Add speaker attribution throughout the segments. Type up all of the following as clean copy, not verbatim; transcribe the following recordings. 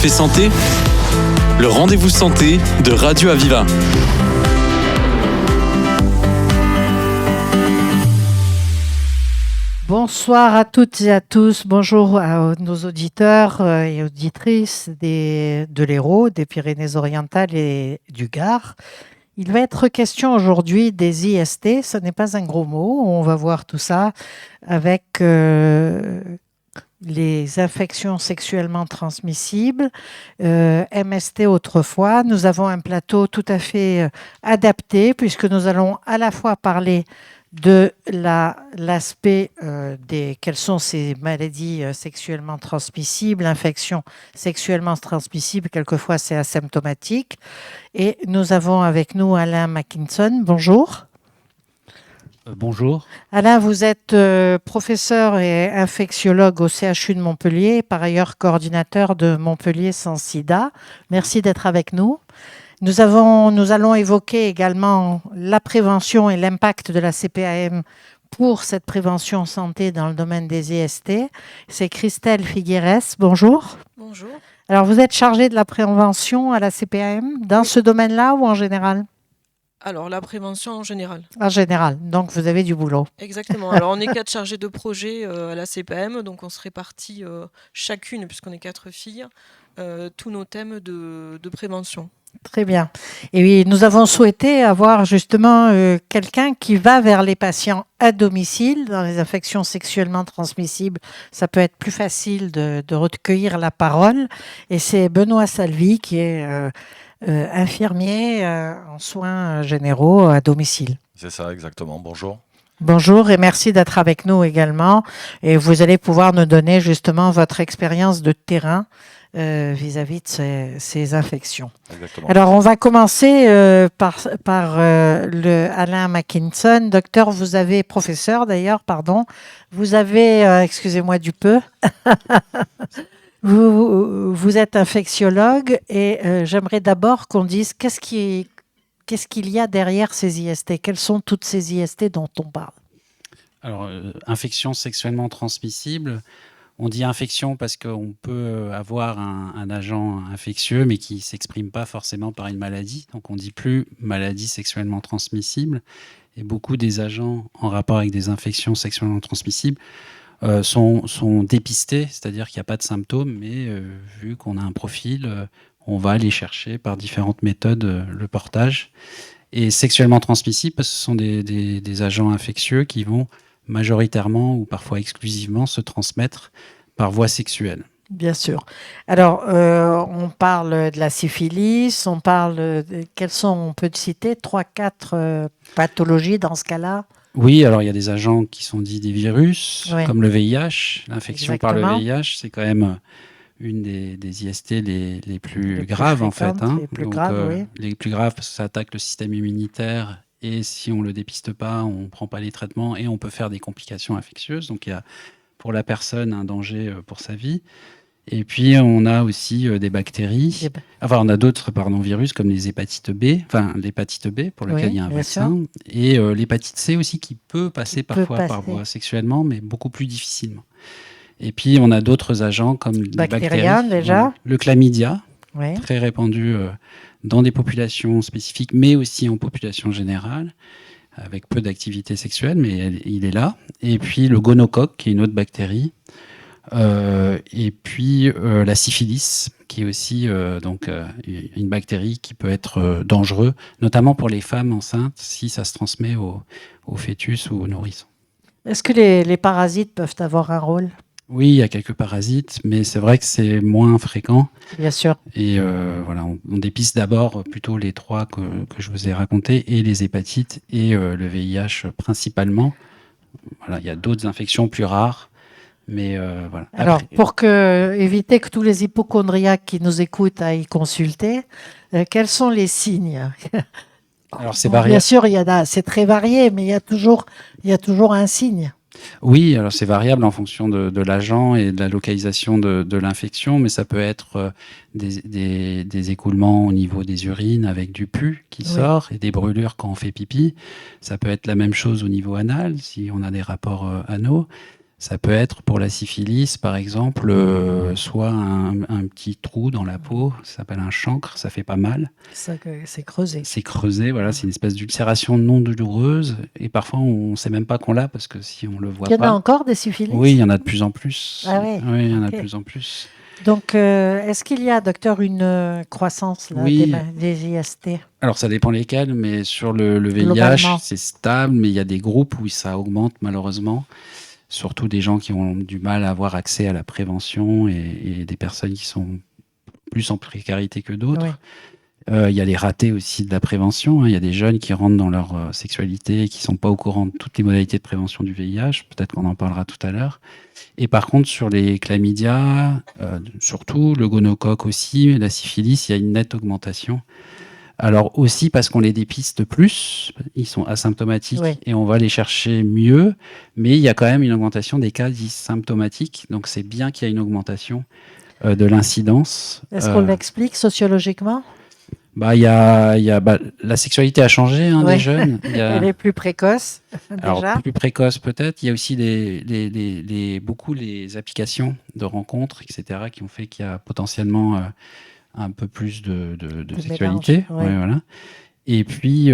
Speaker 1: Café Santé, le rendez-vous santé de Radio Aviva.
Speaker 2: Bonsoir à toutes et à tous, bonjour à nos auditeurs et auditrices de l'Hérault, des Pyrénées-Orientales et du Gard. Il va être question aujourd'hui des IST, ce n'est pas un gros mot, on va voir tout ça avec les infections sexuellement transmissibles, MST autrefois. Nous avons un plateau tout à fait adapté puisque nous allons à la fois parler de l'aspect des quelles sont ces maladies sexuellement transmissibles, infections sexuellement transmissibles, quelquefois c'est asymptomatique. Et nous avons avec nous Alain Mackinson. Bonjour.
Speaker 3: Bonjour.
Speaker 2: Alain, vous êtes professeur et infectiologue au CHU de Montpellier, par ailleurs coordinateur de Montpellier sans sida. Merci d'être avec nous. Nous allons évoquer également la prévention et l'impact de la CPAM pour cette prévention santé dans le domaine des IST. C'est Christelle Figueres. Bonjour.
Speaker 4: Bonjour.
Speaker 2: Alors, vous êtes chargée de la prévention à la CPAM dans ce domaine-là ou en général ?
Speaker 4: Alors, la prévention en général.
Speaker 2: En général, donc vous avez du boulot.
Speaker 4: Exactement. Alors, on est 4 chargés de projet à la CPAM, donc on se répartit chacune, puisqu'on est 4 filles, tous nos thèmes de prévention.
Speaker 2: Très bien. Et oui, nous avons souhaité avoir justement quelqu'un qui va vers les patients à domicile dans les infections sexuellement transmissibles. Ça peut être plus facile de recueillir la parole. Et c'est Benoît Salvi qui est infirmier en soins généraux à domicile.
Speaker 5: C'est ça, exactement. Bonjour.
Speaker 2: Bonjour et merci d'être avec nous également. Et vous allez pouvoir nous donner justement votre expérience de terrain vis-à-vis de ces infections.
Speaker 5: Exactement.
Speaker 2: Alors, on va commencer par le Alain Mackinson. Docteur, professeur d'ailleurs, pardon. Vous avez, excusez-moi du peu, vous êtes infectiologue et j'aimerais d'abord qu'on dise qu'est-ce qu'il y a derrière ces IST ? Quelles sont toutes ces IST dont on parle ?
Speaker 3: Alors, infection sexuellement transmissible. On dit infection parce qu'on peut avoir un agent infectieux, mais qui ne s'exprime pas forcément par une maladie. Donc, on ne dit plus maladie sexuellement transmissible. Et beaucoup des agents en rapport avec des infections sexuellement transmissibles sont dépistés, c'est-à-dire qu'il n'y a pas de symptômes, mais vu qu'on a un profil, on va aller chercher par différentes méthodes le portage. Et sexuellement transmissible, parce que ce sont des agents infectieux qui vont majoritairement ou parfois exclusivement se transmettre par voie sexuelle.
Speaker 2: Bien sûr. Alors, on parle de la syphilis, on parle on peut citer 3-4 pathologies dans ce cas-là.
Speaker 3: Oui, alors il y a des agents qui sont dits des virus,
Speaker 2: oui,
Speaker 3: comme le VIH. L'infection
Speaker 2: exactement
Speaker 3: par le VIH, c'est quand même une des IST les plus graves, en fait.
Speaker 2: Les plus graves, oui.
Speaker 3: Les plus graves parce que ça attaque le système immunitaire. Et si on ne le dépiste pas, on ne prend pas les traitements et on peut faire des complications infectieuses. Donc, il y a pour la personne un danger pour sa vie. Et puis, on a aussi des bactéries. Enfin, on a d'autres virus comme les hépatites B, l'hépatite B pour lequel il y a un vaccin. Et l'hépatite C aussi qui peut passer parfois par voie sexuellement, mais beaucoup plus difficilement. Et puis, on a d'autres agents comme les bactéries.
Speaker 2: Déjà.
Speaker 3: Le chlamydia,
Speaker 2: oui,
Speaker 3: très répandu dans des populations spécifiques, mais aussi en population générale, avec peu d'activité sexuelle, mais il est là. Et puis le gonocoque, qui est une autre bactérie. Et puis la syphilis, qui est aussi une bactérie qui peut être dangereuse, notamment pour les femmes enceintes, si ça se transmet au fœtus ou au nourrisson.
Speaker 2: Est-ce que les parasites peuvent avoir un rôle ?
Speaker 3: Oui, il y a quelques parasites, mais c'est vrai que c'est moins fréquent.
Speaker 2: Bien sûr.
Speaker 3: Et on dépiste d'abord plutôt les 3 que je vous ai racontés, et les hépatites et le VIH principalement. Voilà, il y a d'autres infections plus rares, mais voilà.
Speaker 2: Alors, pour éviter que tous les hypocondriaques qui nous écoutent aillent consulter, quels sont les signes ?
Speaker 3: Alors, c'est varié.
Speaker 2: Bien sûr, c'est très varié, mais il y a toujours un signe.
Speaker 3: Oui, alors c'est variable en fonction de l'agent et de la localisation de l'infection, mais ça peut être des écoulements au niveau des urines avec du pus qui sort et des brûlures quand on fait pipi. Ça peut être la même chose au niveau anal, si on a des rapports anaux. Ça peut être pour la syphilis, par exemple, soit un petit trou dans la peau, ça s'appelle un chancre, ça fait pas mal.
Speaker 2: C'est creusé.
Speaker 3: C'est creusé, voilà, c'est une espèce d'ulcération non douloureuse. Et parfois, on ne sait même pas qu'on l'a parce que si on le voit
Speaker 2: Il y en a
Speaker 3: pas.
Speaker 2: encore des syphilis?
Speaker 3: Oui, il y en a de plus en plus.
Speaker 2: Ah ouais,
Speaker 3: Oui, il y en a de
Speaker 2: ok.
Speaker 3: plus en plus.
Speaker 2: Donc, est-ce qu'il y a, docteur, une croissance là,
Speaker 3: Oui,
Speaker 2: des IST
Speaker 3: alors ça dépend lesquels, mais sur le VIH,
Speaker 2: globalement?
Speaker 3: c'est stable, mais il y a des groupes où ça augmente malheureusement. Surtout des gens qui ont du mal à avoir accès à la prévention et des personnes qui sont plus en précarité que d'autres.
Speaker 2: Oui.
Speaker 3: Il y a les ratés aussi de la prévention, hein. Il y a des jeunes qui rentrent dans leur sexualité et qui sont pas au courant de toutes les modalités de prévention du VIH. Peut-être qu'on en parlera tout à l'heure. Et par contre, sur les chlamydia, surtout le gonocoque aussi, la syphilis, il y a une nette augmentation. Alors aussi parce qu'on les dépiste plus, ils sont asymptomatiques
Speaker 2: Oui.
Speaker 3: et on va les chercher mieux, mais il y a quand même une augmentation des cas dits symptomatiques. Donc c'est bien qu'il y ait une augmentation de l'incidence.
Speaker 2: Est-ce qu'on l'explique sociologiquement?
Speaker 3: La sexualité a changé, hein,
Speaker 2: Oui.
Speaker 3: des jeunes. Il y a,
Speaker 2: Elle est plus précoce,
Speaker 3: alors
Speaker 2: déjà.
Speaker 3: plus précoce peut-être. Il y a aussi beaucoup les applications de rencontres, etc., qui ont fait qu'il y a potentiellement un peu plus de sexualité.
Speaker 2: mélange, oui.
Speaker 3: Ouais, voilà. Et puis,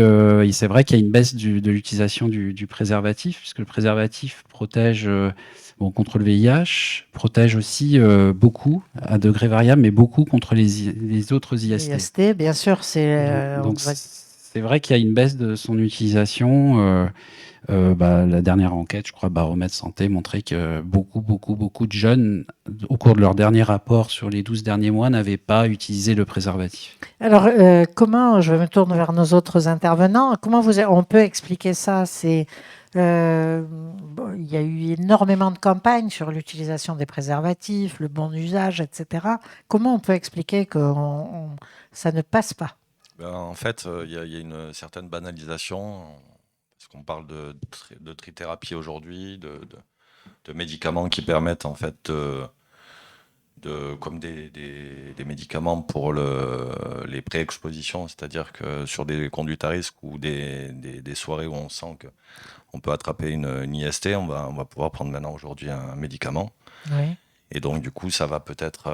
Speaker 3: c'est vrai qu'il y a une baisse de l'utilisation du préservatif, puisque le préservatif protège contre le VIH, protège aussi beaucoup, à degré variable, mais beaucoup contre les autres IST.
Speaker 2: IST, bien sûr,
Speaker 3: Donc, c'est vrai qu'il y a une baisse de son utilisation. La dernière enquête, je crois, Baromètre Santé, montrait que beaucoup de jeunes, au cours de leur dernier rapport sur les 12 derniers mois, n'avaient pas utilisé le préservatif.
Speaker 2: Alors, comment, je me tourne vers nos autres intervenants, comment on peut expliquer ça? Il y a eu énormément de campagnes sur l'utilisation des préservatifs, le bon usage, etc. Comment on peut expliquer que ça ne passe pas?
Speaker 5: En fait, il y a une certaine banalisation, parce qu'on parle de trithérapie aujourd'hui, de médicaments qui permettent en fait comme des médicaments pour les pré-expositions, c'est-à-dire que sur des conduites à risque ou des soirées où on sent qu'on peut attraper une IST, on va pouvoir prendre maintenant aujourd'hui un médicament.
Speaker 2: Oui.
Speaker 5: Et donc du coup, ça va peut-être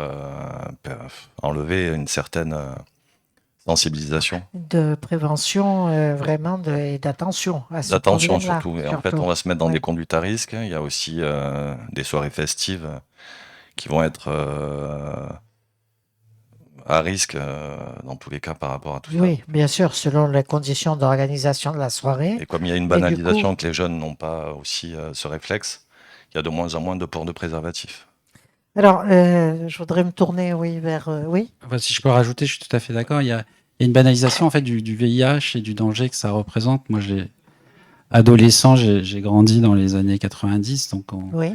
Speaker 5: enlever une certaine sensibilisation.
Speaker 2: De prévention, vraiment, et d'attention à ce
Speaker 5: D'attention
Speaker 2: problème-là.
Speaker 5: surtout. Et en fait, on va se mettre dans
Speaker 2: Oui.
Speaker 5: des conduites à risque. Il y a aussi des soirées festives qui vont être à risque dans tous les cas par rapport à tout ça.
Speaker 2: Oui, bien sûr, selon les conditions d'organisation de la soirée.
Speaker 5: Et comme il y a une banalisation que les jeunes n'ont pas aussi ce réflexe, il y a de moins en moins de port de préservatifs.
Speaker 2: Alors, je voudrais me tourner, vers... oui.
Speaker 3: Enfin, si je peux rajouter, je suis tout à fait d'accord. Il y a une banalisation en fait du VIH et du danger que ça représente. Moi, adolescent, j'ai grandi dans les années 90, donc
Speaker 2: Oui.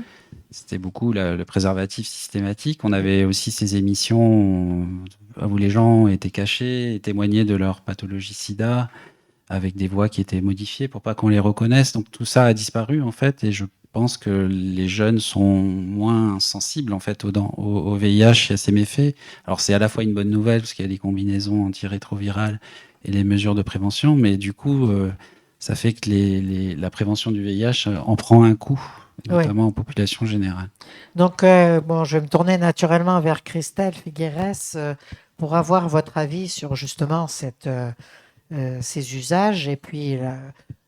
Speaker 3: c'était beaucoup le préservatif systématique. On avait aussi ces émissions où les gens étaient cachés et témoignaient de leur pathologie SIDA avec des voix qui étaient modifiées pour pas qu'on les reconnaisse. Donc tout ça a disparu en fait, et je pense que les jeunes sont moins sensibles en fait au VIH et à ses méfaits. Alors c'est à la fois une bonne nouvelle parce qu'il y a des combinaisons antirétrovirales et les mesures de prévention, mais du coup ça fait que la prévention du VIH en prend un coup, notamment en population générale.
Speaker 2: Donc, je vais me tourner naturellement vers Christelle Figueres pour avoir votre avis sur justement ces usages et puis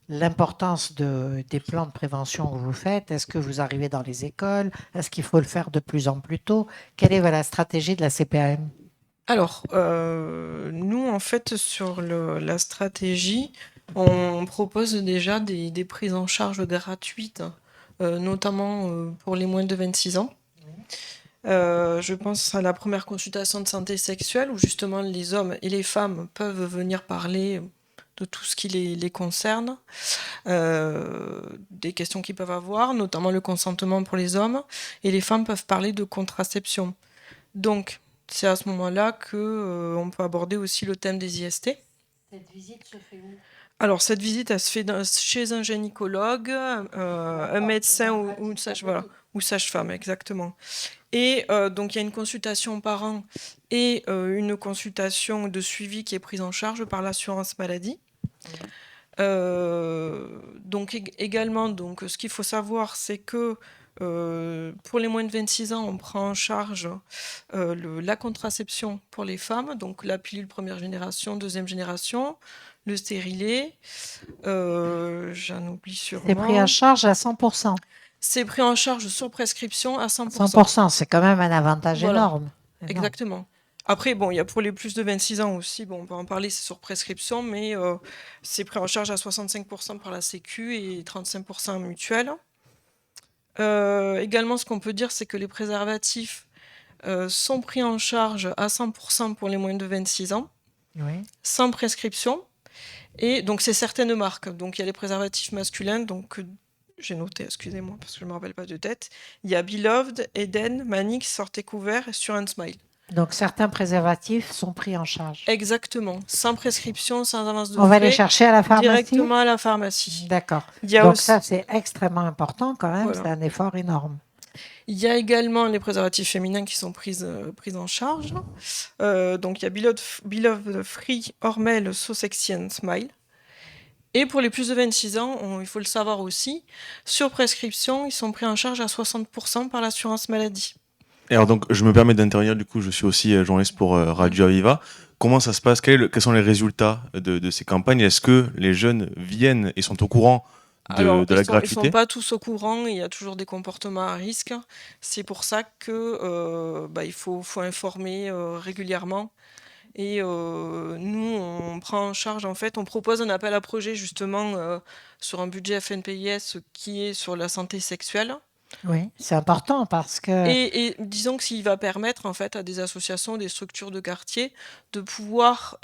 Speaker 2: l'importance des plans de prévention que vous faites. Est-ce que vous arrivez dans les écoles? Est-ce qu'il faut le faire de plus en plus tôt? Quelle est la stratégie de la CPAM?
Speaker 4: Alors, nous, en fait, sur la stratégie, on propose déjà des prises en charge gratuites, notamment pour les moins de 26 ans. Je pense à la première consultation de santé sexuelle où justement les hommes et les femmes peuvent venir parler de tout ce qui les concerne, des questions qu'ils peuvent avoir, notamment le consentement pour les hommes, et les femmes peuvent parler de contraception. Donc, c'est à ce moment-là qu'on peut aborder aussi le thème des IST.
Speaker 2: Cette visite se fait où?
Speaker 4: Alors, cette visite, elle se fait chez un gynécologue, un médecin ou une sage-femme, exactement. Et donc, il y a une consultation par an et une consultation de suivi qui est prise en charge par l'assurance maladie. Donc, également, ce qu'il faut savoir, c'est que Pour les moins de 26 ans, on prend en charge la contraception pour les femmes, donc la pilule première génération, deuxième génération, le stérilet. J'en oublie sûrement.
Speaker 2: C'est pris en charge à 100%.
Speaker 4: C'est pris en charge sur prescription à 100%.
Speaker 2: 100%, c'est quand même un avantage
Speaker 4: Voilà.
Speaker 2: énorme.
Speaker 4: Exactement. Après, bon, il y a pour les plus de 26 ans aussi, bon, on peut en parler, c'est sur prescription, mais c'est pris en charge à 65% par la Sécu et 35% en mutuelle. Également, ce qu'on peut dire, c'est que les préservatifs sont pris en charge à 100% pour les moins de 26 ans,
Speaker 2: Oui.
Speaker 4: sans prescription. Et donc, c'est certaines marques. Donc, il y a les préservatifs masculins, donc j'ai noté, excusez-moi, parce que je ne me rappelle pas de tête. Il y a Beloved, Eden, Manix, Sortez Couvert et Sur un Smile.
Speaker 2: Donc certains préservatifs sont pris en charge.
Speaker 4: Exactement, sans prescription, sans avance de
Speaker 2: On va
Speaker 4: frais,
Speaker 2: les chercher à la pharmacie.
Speaker 4: directement à la pharmacie.
Speaker 2: D'accord.
Speaker 4: Il y a
Speaker 2: Donc
Speaker 4: aussi-
Speaker 2: ça, c'est extrêmement important quand même.
Speaker 4: Voilà.
Speaker 2: C'est un effort énorme.
Speaker 4: Il y a également les préservatifs féminins qui sont pris en charge. Donc il y a Beloved Free, Hormel, So Sexy and Smile. Et pour les plus de 26 ans, il faut le savoir aussi, sur prescription, ils sont pris en charge à 60% par l'assurance maladie.
Speaker 6: Et alors donc, je me permets d'intervenir, du coup, je suis aussi journaliste pour Radio Aviva. Comment ça se passe? Quels sont les résultats de ces campagnes? Est-ce que les jeunes viennent et sont au courant de la
Speaker 4: Ils ne
Speaker 6: gratuité?
Speaker 4: sont pas tous au courant, il y a toujours des comportements à risque. C'est pour ça que il faut informer régulièrement. Et nous, on prend en charge, en fait, on propose un appel à projet justement sur un budget FNPIS qui est sur la santé sexuelle.
Speaker 2: Oui, c'est important parce que
Speaker 4: Et disons que s'il va permettre en fait à des associations, des structures de quartier de pouvoir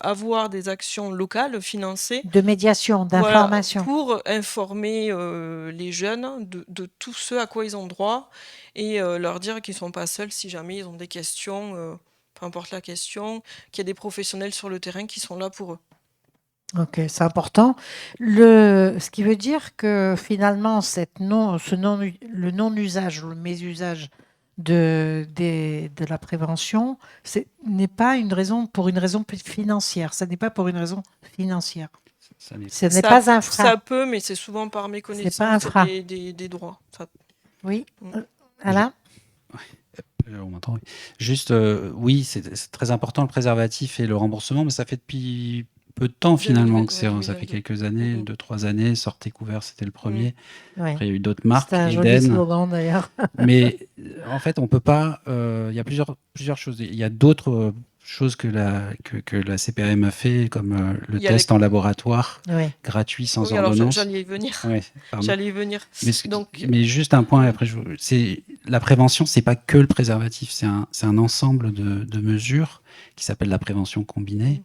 Speaker 4: avoir des actions locales financées
Speaker 2: de médiation,
Speaker 4: voilà,
Speaker 2: d'information.
Speaker 4: pour informer les jeunes de tout ce à quoi ils ont droit et leur dire qu'ils ne sont pas seuls si jamais ils ont des questions, peu importe la question, qu'il y a des professionnels sur le terrain qui sont là pour eux.
Speaker 2: Ok, c'est important. Ce qui veut dire que finalement, le non-usage, le mésusage de la prévention, n'est pas pour une raison financière. Ça n'est pas pour une raison financière.
Speaker 3: Ça n'est-
Speaker 2: Ce n'est pas un frein.
Speaker 4: Ça peut, mais c'est souvent par méconnaissance
Speaker 2: pas un frein.
Speaker 4: des droits. Ça-
Speaker 2: Oui.
Speaker 4: Mm.
Speaker 2: Alain?
Speaker 3: On m'entend, oui. Juste, oui, c'est très important le préservatif et le remboursement, mais ça fait depuis peu de temps finalement que ça fait
Speaker 4: 2022.
Speaker 3: quelques années, 2-3 années. Sortez Couvert, c'était le premier.
Speaker 2: Oui.
Speaker 3: Après, il y a eu d'autres marques,
Speaker 2: C'est un joli
Speaker 3: Eden.
Speaker 2: slogan d'ailleurs.
Speaker 3: Mais en fait, on peut pas. Il y a plusieurs choses. Il y a d'autres choses que la CPAM a fait, comme le
Speaker 4: Il y a
Speaker 3: test en laboratoire
Speaker 2: Oui.
Speaker 3: gratuit sans
Speaker 4: Oui, alors
Speaker 3: ordonnance.
Speaker 4: j'allais y venir.
Speaker 3: Ouais, pardon.
Speaker 4: J'allais y venir. Donc,
Speaker 3: Mais juste un point, après, c'est la prévention, c'est pas que le préservatif, c'est un ensemble de mesures qui s'appelle la prévention combinée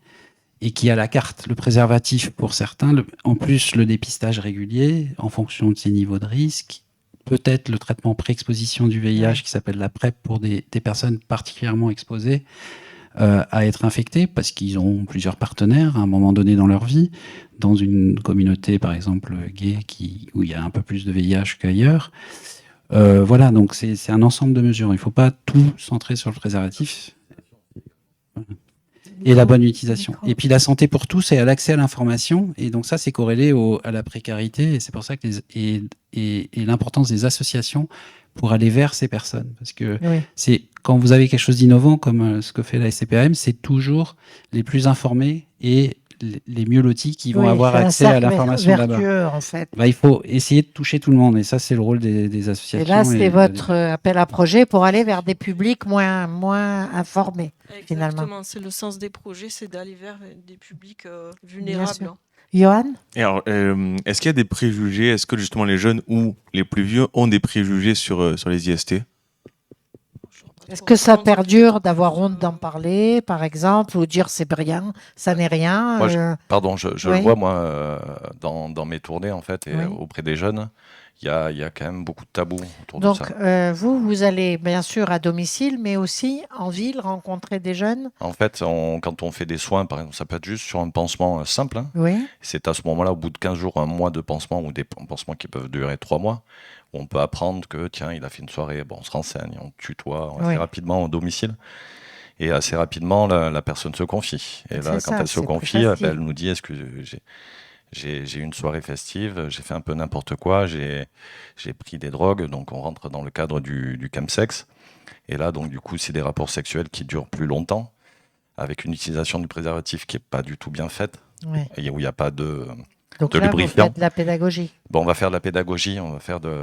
Speaker 3: et qui a la carte. Le préservatif pour certains, en plus le dépistage régulier en fonction de ses niveaux de risque, peut-être le traitement pré-exposition du VIH qui s'appelle la PrEP pour des personnes particulièrement exposées à être infectés parce qu'ils ont plusieurs partenaires à un moment donné dans leur vie, dans une communauté par exemple gay où il y a un peu plus de VIH qu'ailleurs. Voilà, donc c'est un ensemble de mesures. Il ne faut pas tout centrer sur le préservatif. Et la bonne utilisation. Et puis la santé pour tous et à l'accès à l'information. Et donc ça, c'est corrélé à la précarité. Et c'est pour ça que et l'importance des associations pour aller vers ces personnes. Parce que c'est quand vous avez quelque chose d'innovant comme ce que fait la SCPAM, c'est toujours les plus informés et les mieux lotis qui vont avoir accès à l'information là-bas.
Speaker 2: En fait.
Speaker 3: Il faut essayer de toucher tout le monde. Et ça, c'est le rôle des associations.
Speaker 2: Et là, c'est votre appel à projet pour aller vers des publics moins informés.
Speaker 4: Exactement,
Speaker 2: finalement.
Speaker 4: c'est le sens des projets, c'est d'aller vers des publics vulnérables.
Speaker 2: Johan?
Speaker 6: Et alors, est-ce qu'il y a des préjugés? Est-ce que justement les jeunes ou les plus vieux ont des préjugés sur les IST?
Speaker 2: Est-ce que ça perdure d'avoir honte d'en parler, par exemple, ou dire c'est rien, ça n'est rien?
Speaker 5: Moi, je le vois, moi, dans mes tournées, en fait, et auprès des jeunes, il y a quand même beaucoup de tabous autour de ça.
Speaker 2: Donc, vous allez bien sûr à domicile, mais aussi en ville rencontrer des jeunes?
Speaker 5: En fait, quand on fait des soins, par exemple, ça peut être juste sur un pansement simple.
Speaker 2: Oui.
Speaker 5: C'est à ce moment-là, au bout de 15 jours, un mois de pansement, ou des pansements qui peuvent durer 3 mois, où on peut apprendre que, tiens, il a fait une soirée, bon, on se renseigne, on tutoie assez rapidement au domicile. Et assez rapidement, la personne se confie. Et là, quand elle se confie, elle nous dit, est-ce que j'ai eu une soirée festive, j'ai fait un peu n'importe quoi, j'ai pris des drogues, donc on rentre dans le cadre du chemsex. Et là, donc du coup, c'est des rapports sexuels qui durent plus longtemps, avec une utilisation du préservatif qui est pas du tout bien faite,
Speaker 2: Oui.
Speaker 5: et où il n'y a pas de
Speaker 2: Donc
Speaker 5: de
Speaker 2: là, vous
Speaker 5: lubrifiant.
Speaker 2: faites de la pédagogie.
Speaker 5: Bon, on va faire de la pédagogie, on va faire de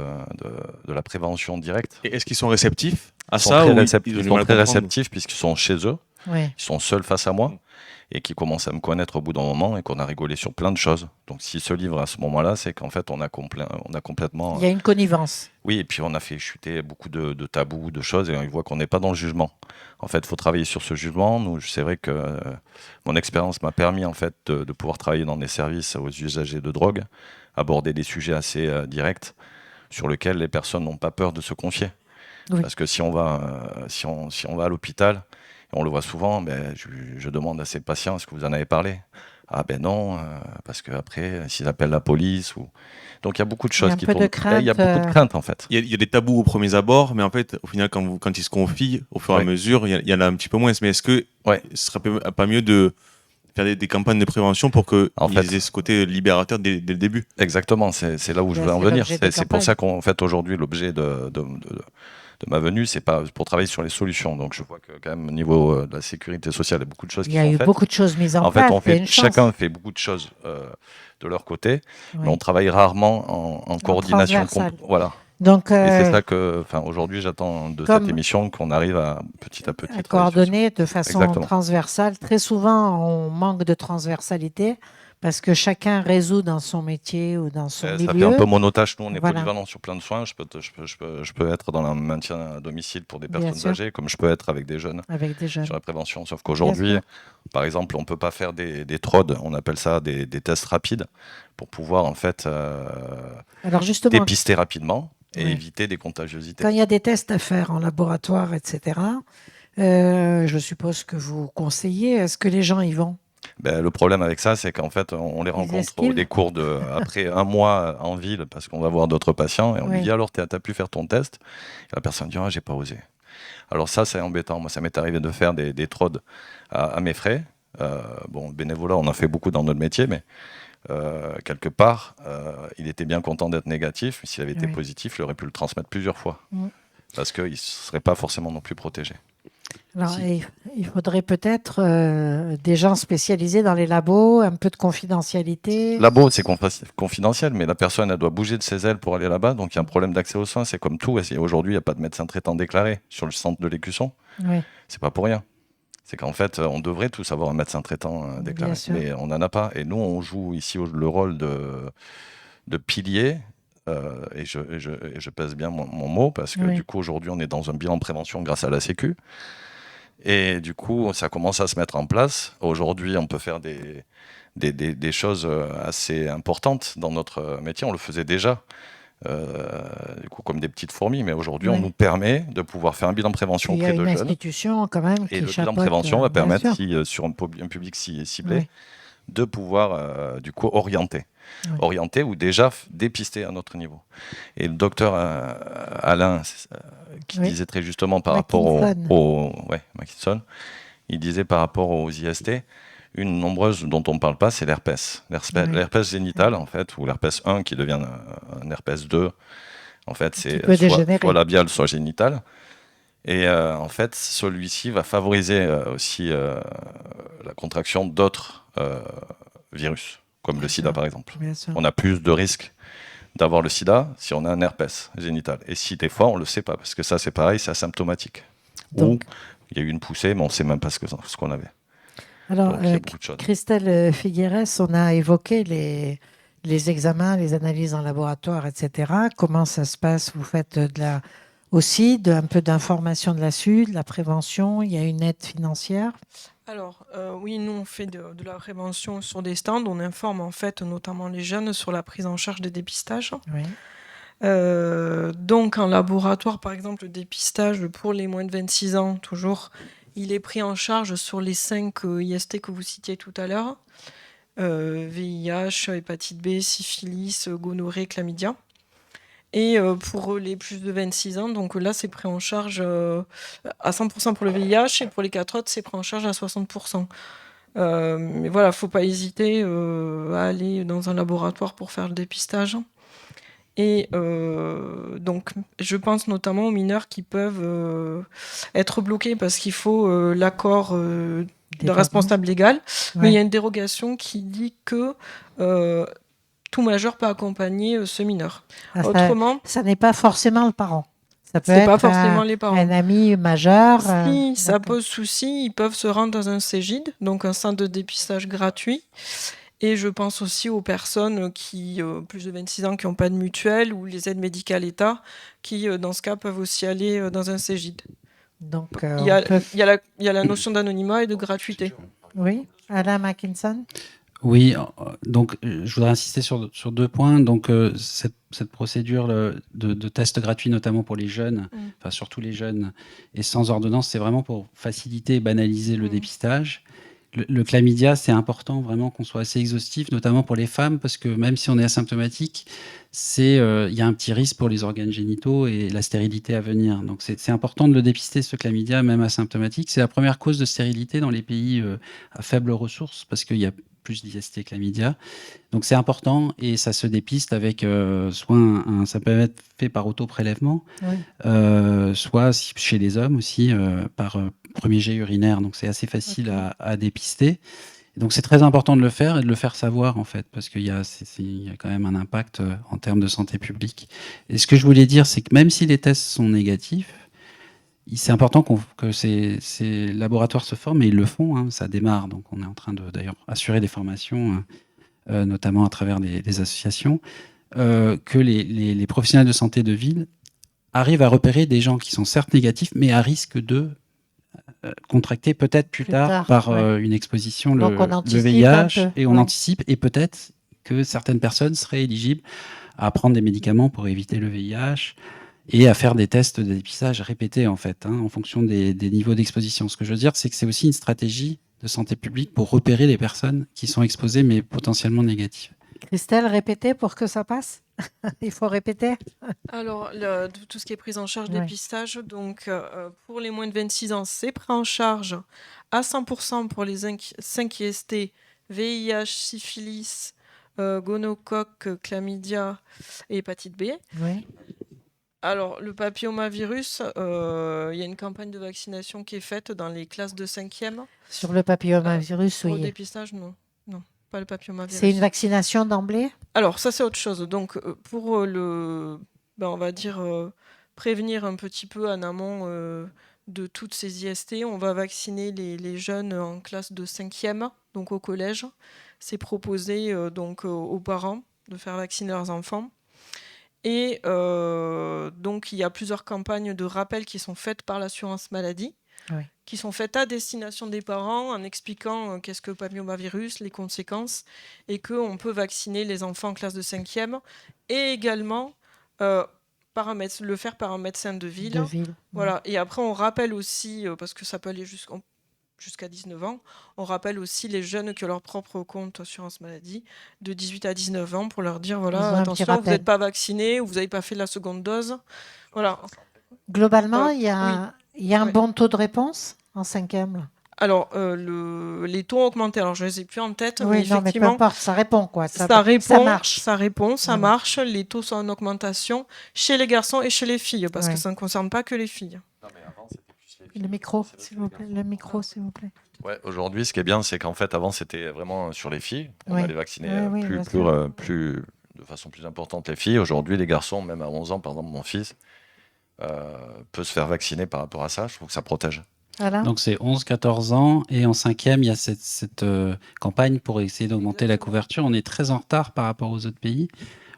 Speaker 5: la prévention directe.
Speaker 6: Et est-ce qu'ils sont réceptifs à
Speaker 5: Ils sont
Speaker 6: ça
Speaker 5: très
Speaker 6: ou
Speaker 5: réceptifs,
Speaker 6: ils ont
Speaker 5: ils
Speaker 6: du
Speaker 5: sont
Speaker 6: mal à
Speaker 5: très
Speaker 6: comprendre
Speaker 5: réceptifs puisqu'ils sont chez eux,
Speaker 2: Oui.
Speaker 5: ils sont seuls face à moi et qui commencent à me connaître au bout d'un moment et qu'on a rigolé sur plein de choses. Donc s'ils se livrent à ce moment-là, c'est qu'en fait on a complètement...
Speaker 2: Il y a une connivence.
Speaker 5: Oui, et puis on a fait chuter beaucoup de tabous, de choses, et on voit qu'on n'est pas dans le jugement. En fait, il faut travailler sur ce jugement. Nous, c'est vrai que mon expérience m'a permis en fait de pouvoir travailler dans des services aux usagers de drogue, aborder des sujets assez directs sur lesquels les personnes n'ont pas peur de se confier.
Speaker 2: Oui.
Speaker 5: Parce que si on va à l'hôpital, et on le voit souvent, ben, je demande à ces patients, est-ce que vous en avez parlé? Ah ben non, parce qu'après, s'ils appellent la police ou... Donc il y a beaucoup de
Speaker 2: Il y a
Speaker 5: choses
Speaker 2: un
Speaker 5: qui
Speaker 2: peu de
Speaker 5: tournent.
Speaker 2: crainte,
Speaker 5: Il y a beaucoup de crainte en fait.
Speaker 6: Il y a des tabous aux premiers abords, mais en fait, au final, quand ils se confient, au fur et à
Speaker 5: Ouais.
Speaker 6: mesure, il y en a un petit peu moins. Mais est-ce que
Speaker 5: Ouais.
Speaker 6: ce serait pas mieux de faire des campagnes de prévention pour qu'ils
Speaker 5: En fait-
Speaker 6: aient ce côté libérateur dès le début?
Speaker 5: Exactement, c'est là où je
Speaker 2: Là,
Speaker 5: veux en
Speaker 2: c'est
Speaker 5: venir.
Speaker 2: l'objet des
Speaker 5: C'est pour
Speaker 2: campagnes.
Speaker 5: ça qu'en fait aujourd'hui l'objet de ma venue, c'est pas pour travailler sur les solutions. Donc je vois que quand même au niveau de la sécurité sociale, il y a beaucoup de choses
Speaker 2: Il
Speaker 5: qui
Speaker 2: y a
Speaker 5: sont
Speaker 2: eu
Speaker 5: faites.
Speaker 2: beaucoup de choses mises en
Speaker 5: En
Speaker 2: place.
Speaker 5: fait,
Speaker 2: Il y a une chance.
Speaker 5: chacun fait beaucoup de choses de leur côté,
Speaker 2: Oui.
Speaker 5: mais on travaille rarement en coordination.
Speaker 2: transversal.
Speaker 5: Voilà.
Speaker 2: Donc,
Speaker 5: Et c'est ça que, enfin, aujourd'hui, j'attends de
Speaker 2: comme-
Speaker 5: cette émission qu'on arrive à petit
Speaker 2: à
Speaker 5: travailler sur
Speaker 2: coordonner de façon
Speaker 5: Exactement.
Speaker 2: transversale. Très souvent, on manque de transversalité parce que chacun résout dans son métier ou dans son
Speaker 5: ça fait
Speaker 2: milieu.
Speaker 5: un peu monotache. Nous, on est
Speaker 2: Voilà.
Speaker 5: polyvalent sur plein de soins. Je peux être dans le maintien à domicile pour des
Speaker 2: Bien
Speaker 5: personnes
Speaker 2: sûr.
Speaker 5: âgées, comme je peux être avec des jeunes
Speaker 2: Avec des jeunes.
Speaker 5: sur la prévention. Sauf qu'aujourd'hui,
Speaker 2: sûr.
Speaker 5: par exemple, on ne peut pas faire des TROD, on appelle ça des tests rapides, pour pouvoir en fait
Speaker 2: Alors justement,
Speaker 5: dépister rapidement et
Speaker 2: Ouais.
Speaker 5: éviter des contagiosités.
Speaker 2: quand il y a des tests à faire en laboratoire, etc., je suppose que vous conseillez, est-ce que les gens y vont?
Speaker 5: Ben, le problème avec ça, c'est qu'en fait, on les rencontre
Speaker 2: esquivent.
Speaker 5: au décours après un mois en ville, parce qu'on va voir d'autres patients, et on
Speaker 2: Oui.
Speaker 5: lui dit alors, t'as pu faire ton test? Et la personne dit, ah, j'ai pas osé. Alors ça, c'est embêtant. Moi, ça m'est arrivé de faire des TROD à mes frais. Bon, bénévolat, on en fait beaucoup dans notre métier, mais quelque part, il était bien content d'être négatif, mais s'il avait été
Speaker 2: Oui.
Speaker 5: positif, il aurait pu le transmettre plusieurs fois,
Speaker 2: Mm.
Speaker 5: parce qu'il ne serait pas forcément non plus protégé.
Speaker 2: Alors,
Speaker 5: Si.
Speaker 2: il faudrait peut-être des gens spécialisés dans les labos, un peu de confidentialité.
Speaker 5: Labo, c'est confidentiel, mais la personne, elle doit bouger de ses ailes pour aller là-bas, donc il y a un problème d'accès aux soins, c'est comme tout. Et aujourd'hui, il n'y a pas de médecin traitant déclaré sur le centre de l'Écusson,
Speaker 2: Oui.
Speaker 5: c'est pas pour rien. C'est qu'en fait, on devrait tous avoir un médecin traitant déclaré,
Speaker 2: Bien sûr.
Speaker 5: mais on n'en a pas. Et nous, on joue ici le rôle de pilier, et je pèse bien mon mot, parce que
Speaker 2: Oui.
Speaker 5: du coup, aujourd'hui, on est dans un bilan prévention grâce à la Sécu. Et du coup, ça commence à se mettre en place. Aujourd'hui, on peut faire des choses assez importantes dans notre métier. On le faisait déjà, du coup, comme des petites fourmis, mais aujourd'hui,
Speaker 2: Oui.
Speaker 5: on nous permet de pouvoir faire un bilan prévention
Speaker 2: Il y a
Speaker 5: auprès de
Speaker 2: une
Speaker 5: jeunes.
Speaker 2: institution quand même
Speaker 5: Et
Speaker 2: qui
Speaker 5: le bilan
Speaker 2: chapeaute,
Speaker 5: prévention va
Speaker 2: bien
Speaker 5: permettre,
Speaker 2: sûr.
Speaker 5: sur un public ciblé,
Speaker 2: Oui.
Speaker 5: de pouvoir du coup orienter.
Speaker 2: Oui.
Speaker 5: Orienter ou déjà dépister à notre niveau. Et le docteur Alain, qui
Speaker 2: Oui.
Speaker 5: disait très justement par rapport
Speaker 2: Mackinson.
Speaker 5: Mackinson, il disait par rapport aux IST, une nombreuse dont on ne parle pas, c'est l'herpès.
Speaker 2: Oui.
Speaker 5: L'herpès génital, en fait, ou l'herpès 1 qui devient un herpès 2. En fait, c'est
Speaker 2: peut dégénérer.
Speaker 5: soit labial, soit génital. Et en fait, celui-ci va favoriser aussi la contraction d'autres virus, comme le sida
Speaker 2: D'accord.
Speaker 5: par exemple.
Speaker 2: Bien sûr.
Speaker 5: On a plus de risques d'avoir le sida si on a un herpès génital. Et si des fois, on ne le sait pas, parce que ça, c'est pareil, c'est asymptomatique.
Speaker 2: Donc-
Speaker 5: Ou il y a eu une poussée, mais on ne sait même pas ce qu'on avait.
Speaker 2: Alors,
Speaker 5: Donc, il y a beaucoup de choses.
Speaker 2: Christelle Figueres, on a évoqué les examens, les analyses en laboratoire, etc. Comment ça se passe? Vous faites aussi un peu d'information de là-dessus, de la prévention. Il y a une aide financière.
Speaker 4: Alors, oui, nous, on fait de la prévention sur des stands. On informe, en fait, notamment les jeunes sur la prise en charge des dépistages.
Speaker 2: Oui.
Speaker 4: Donc, en laboratoire, par exemple, le dépistage pour les moins de 26 ans, toujours, il est pris en charge sur les 5 IST que vous citiez tout à l'heure. VIH, hépatite B, syphilis, gonorrhée, chlamydia. Et pour les plus de 26 ans, donc là, c'est pris en charge à 100% pour le VIH, et pour les 4 autres, c'est pris en charge à 60%. Mais voilà, faut pas hésiter à aller dans un laboratoire pour faire le dépistage. Et donc, je pense notamment aux mineurs qui peuvent être bloqués parce qu'il faut l'accord de
Speaker 2: Des
Speaker 4: responsable légal. Mais
Speaker 2: Ouais.
Speaker 4: il y a une dérogation qui dit que tout majeur peut accompagner ce mineur.
Speaker 2: Ah,
Speaker 4: Autrement,
Speaker 2: ça n'est pas forcément le parent. Ça peut
Speaker 4: c'est pas
Speaker 2: être
Speaker 4: forcément les parents.
Speaker 2: un ami majeur.
Speaker 4: Si ça
Speaker 2: d'accord.
Speaker 4: pose souci, ils peuvent se rendre dans un CEGID, donc un centre de dépistage gratuit. Et je pense aussi aux personnes qui, plus de 26 ans, qui n'ont pas de mutuelle, ou les aides médicales État, qui, dans ce cas, peuvent aussi aller dans un CEGID.
Speaker 2: Donc,
Speaker 4: Il y a,
Speaker 2: on peut...
Speaker 4: il y a la notion d'anonymat et de gratuité.
Speaker 2: Oui, Alain Mackinson.
Speaker 3: Oui, donc je voudrais insister sur 2 points. Donc cette procédure de test gratuit, notamment pour les jeunes, enfin surtout les jeunes, et sans ordonnance, c'est vraiment pour faciliter et banaliser le dépistage. Le chlamydia, c'est important vraiment qu'on soit assez exhaustif, notamment pour les femmes, parce que même si on est asymptomatique, il y a un petit risque pour les organes génitaux et la stérilité à venir. Donc c'est important de le dépister, ce chlamydia, même asymptomatique. C'est la première cause de stérilité dans les pays à faibles ressources, parce qu'il y a plus d'IST chlamydia. Donc c'est important et ça se dépiste avec soit ça peut être fait par auto-prélèvement, soit chez les hommes aussi par premier jet urinaire. Donc c'est assez facile à dépister. Et donc c'est très important de le faire et de le faire savoir en fait, parce qu'il y a quand même un impact en termes de santé publique. Et ce que je voulais dire, c'est que même si les tests sont négatifs, c'est important que ces laboratoires se forment, et ils le font, hein, ça démarre. Donc on est en train de d'ailleurs assurer des formations, notamment à travers des associations, que les professionnels de santé de ville arrivent à repérer des gens qui sont certes négatifs, mais à risque de contracter peut-être plus tard par une exposition
Speaker 2: Donc, on
Speaker 3: le
Speaker 2: anticipe
Speaker 3: VIH, et on
Speaker 2: ouais.
Speaker 3: anticipe, et peut-être que certaines personnes seraient éligibles à prendre des médicaments pour éviter le VIH, et à faire des tests de dépistage répétés, en fait, hein, en fonction des niveaux d'exposition. Ce que je veux dire, c'est que c'est aussi une stratégie de santé publique pour repérer les personnes qui sont exposées, mais potentiellement négatives.
Speaker 2: Christelle, répétez pour que ça passe. Il faut répéter.
Speaker 4: Alors, tout ce qui est prise en charge
Speaker 2: Ouais.
Speaker 4: dépistage, donc pour les moins de 26 ans, c'est pris en charge à 100% pour les 5 IST, VIH, syphilis, gonocoque, chlamydia et hépatite B.
Speaker 2: Oui.
Speaker 4: Alors, le papillomavirus, il y a une campagne de vaccination qui est faite dans les classes de 5e.
Speaker 2: Sur le papillomavirus,
Speaker 4: Pour le
Speaker 2: oui.
Speaker 4: dépistage, non. Non, pas le papillomavirus.
Speaker 2: C'est une vaccination d'emblée?
Speaker 4: Alors, ça, c'est autre chose. Donc, pour on va dire, prévenir un petit peu en amont de toutes ces IST, on va vacciner les jeunes en classe de 5e, donc au collège. C'est proposé donc aux parents de faire vacciner leurs enfants. Et donc, il y a plusieurs campagnes de rappel qui sont faites par l'assurance maladie, qui sont faites à destination des parents en expliquant qu'est-ce que le papillomavirus, les conséquences, et qu'on peut vacciner les enfants en classe de 5e, et également le faire par un médecin de ville. Voilà. Et après, on rappelle aussi, parce que ça peut aller jusqu'à 19 ans, on rappelle aussi les jeunes qui ont leur propre compte assurance maladie de 18 à 19 ans pour leur dire, voilà, attention, vous n'êtes pas vacciné ou vous n'avez pas fait la seconde dose. Voilà.
Speaker 2: Globalement, il y a un bon taux de réponse en 5e.
Speaker 4: Alors, les taux ont augmenté. Alors, je ne les ai plus en tête, mais
Speaker 2: Oui, non, mais peu
Speaker 4: effectivement,
Speaker 2: importe, ça répond, quoi. Ça marche.
Speaker 4: Ça répond, ça marche. Les taux sont en augmentation chez les garçons et chez les filles, parce que ça ne concerne pas que les filles.
Speaker 5: Non, mais avant, c'était plus les filles.
Speaker 2: Le micro, s'il vous plaît. Le micro, s'il vous plaît.
Speaker 5: Ouais, aujourd'hui, ce qui est bien, c'est qu'en fait, avant, c'était vraiment sur les filles. On allait vacciner de façon plus importante les filles. Aujourd'hui, les garçons, même à 11 ans, par exemple, mon fils, peut se faire vacciner par rapport à ça. Je trouve que ça protège.
Speaker 2: Voilà.
Speaker 3: Donc c'est 11-14 ans, et en 5e, il y a cette campagne pour essayer d'augmenter la couverture. On est très en retard par rapport aux autres pays.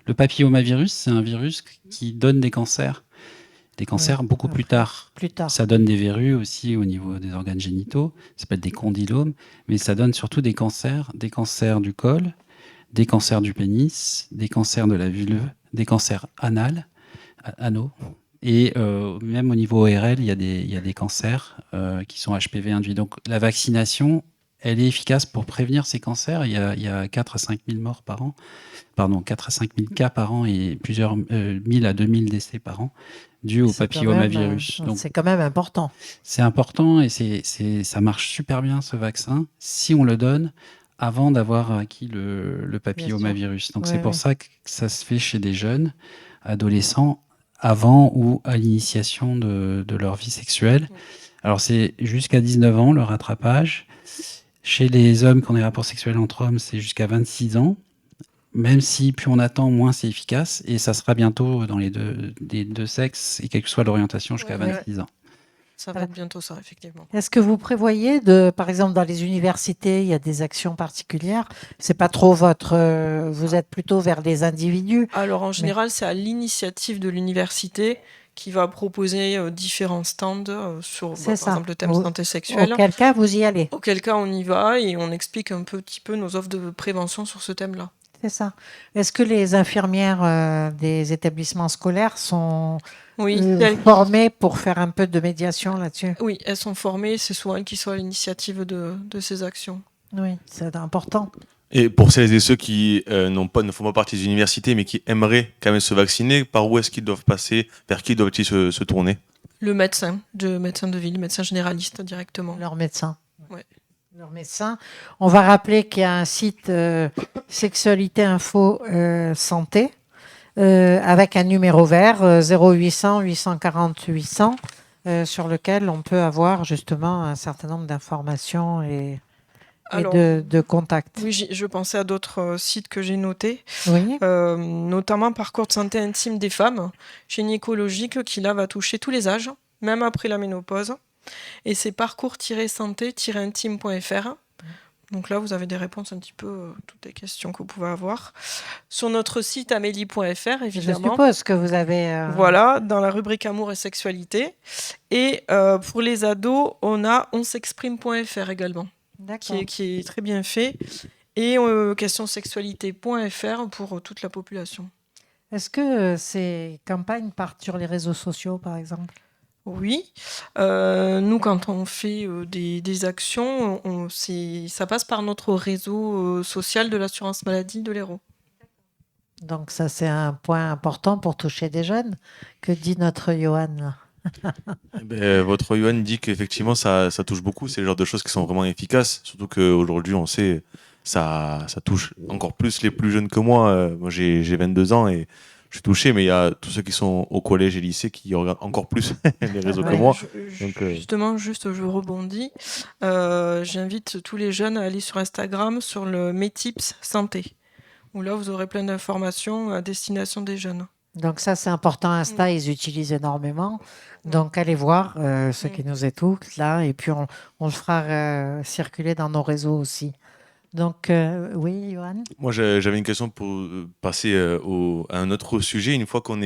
Speaker 3: Le papillomavirus, c'est un virus qui donne des cancers beaucoup plus tard. Ça donne des verrues aussi au niveau des organes génitaux, ça s'appelle des condylomes, mais ça donne surtout des cancers du col, des cancers du pénis, des cancers de la vulve, des cancers anaux. Et même au niveau ORL, il y a des cancers qui sont HPV induits. Donc la vaccination elle est efficace pour prévenir ces cancers. Il y a 4 à 5 000 morts par an, 4 à 5 000 cas par an et plusieurs 1000 à 2000 décès par an dus au
Speaker 2: C'est quand
Speaker 3: papillomavirus.
Speaker 2: même,
Speaker 3: Donc,
Speaker 2: c'est quand même important.
Speaker 3: c'est important et ça marche super bien ce vaccin si on le donne avant d'avoir acquis le papillomavirus. Donc
Speaker 2: Oui,
Speaker 3: c'est pour
Speaker 2: oui.
Speaker 3: ça que ça se fait chez des jeunes adolescents avant ou à l'initiation de leur vie sexuelle. Alors c'est jusqu'à 19 ans le rattrapage. Chez les hommes qui ont des rapports sexuels entre hommes, c'est jusqu'à 26 ans. Même si plus on attend, moins c'est efficace. Et ça sera bientôt dans les deux sexes, et quelle que soit l'orientation, jusqu'à
Speaker 4: Ouais,
Speaker 3: 26 ans.
Speaker 4: Ça va être bientôt ça, effectivement.
Speaker 2: Est-ce que vous prévoyez par exemple, dans les universités, il y a des actions particulières? C'est pas trop vous êtes plutôt vers les individus.
Speaker 4: Alors en général, c'est à l'initiative de l'université qui va proposer différents stands sur,
Speaker 2: C'est
Speaker 4: par
Speaker 2: ça.
Speaker 4: exemple, le thème santé sexuelle.
Speaker 2: Auquel cas, vous y allez.
Speaker 4: Auquel cas, on y va et on explique un petit peu nos offres de prévention sur ce thème-là.
Speaker 2: C'est ça. Est-ce que les infirmières des établissements scolaires sont
Speaker 4: Oui,
Speaker 2: formées pour faire un peu de médiation là-dessus?
Speaker 4: oui, elles sont formées, c'est souvent elles qui sont à l'initiative de ces actions.
Speaker 2: Oui, c'est important.
Speaker 6: Et pour celles et ceux qui ne font pas partie des universités, mais qui aimeraient quand même se vacciner, par où est-ce qu'ils doivent passer? Vers qui doivent-ils se tourner?
Speaker 4: Le médecin de ville, médecin généraliste directement.
Speaker 2: Leur médecin.
Speaker 4: Ouais.
Speaker 2: Leur médecin. On va rappeler qu'il y a un site Sexualité Info Santé avec un numéro vert 0800 840 800 sur lequel on peut avoir justement un certain nombre d'informations et
Speaker 4: Alors,
Speaker 2: de contacts.
Speaker 4: oui, je pensais à d'autres sites que j'ai notés,
Speaker 2: Oui.
Speaker 4: notamment Parcours de santé intime des femmes, gynécologique, qui là va toucher tous les âges, même après la ménopause. Et c'est parcours-santé-intime.fr. Donc là, vous avez des réponses un petit peu toutes les questions que vous pouvez avoir. Sur notre site amélie.fr, évidemment.
Speaker 2: Je suppose que vous avez...
Speaker 4: Voilà, dans la rubrique amour et sexualité. Et pour les ados, on a onsexprime.fr également, qui est très bien fait. Et questionsexualité.fr pour toute la population.
Speaker 2: Est-ce que ces campagnes partent sur les réseaux sociaux, par exemple?
Speaker 4: Oui, nous quand on fait des actions, ça passe par notre réseau social de l'assurance maladie de l'Hérault.
Speaker 2: Donc ça c'est un point important pour toucher des jeunes. Que dit notre Johan?
Speaker 6: Votre Johan dit qu'effectivement ça touche beaucoup, c'est le genre de choses qui sont vraiment efficaces, surtout qu'aujourd'hui on sait ça touche encore plus les plus jeunes que moi. Moi j'ai 22 ans et je suis touché, mais il y a tous ceux qui sont au collège et lycée qui regardent encore plus les réseaux que moi.
Speaker 4: Justement, je rebondis. J'invite tous les jeunes à aller sur Instagram sur le Metips Santé, où là, vous aurez plein d'informations à destination des jeunes.
Speaker 2: Donc ça, c'est important. Insta, ils utilisent énormément. Donc allez voir ceux qui nous écoutent là, et puis on le fera circuler dans nos réseaux aussi. Donc, oui, Johan?
Speaker 6: Moi, j'avais une question pour passer à un autre sujet. Une fois quand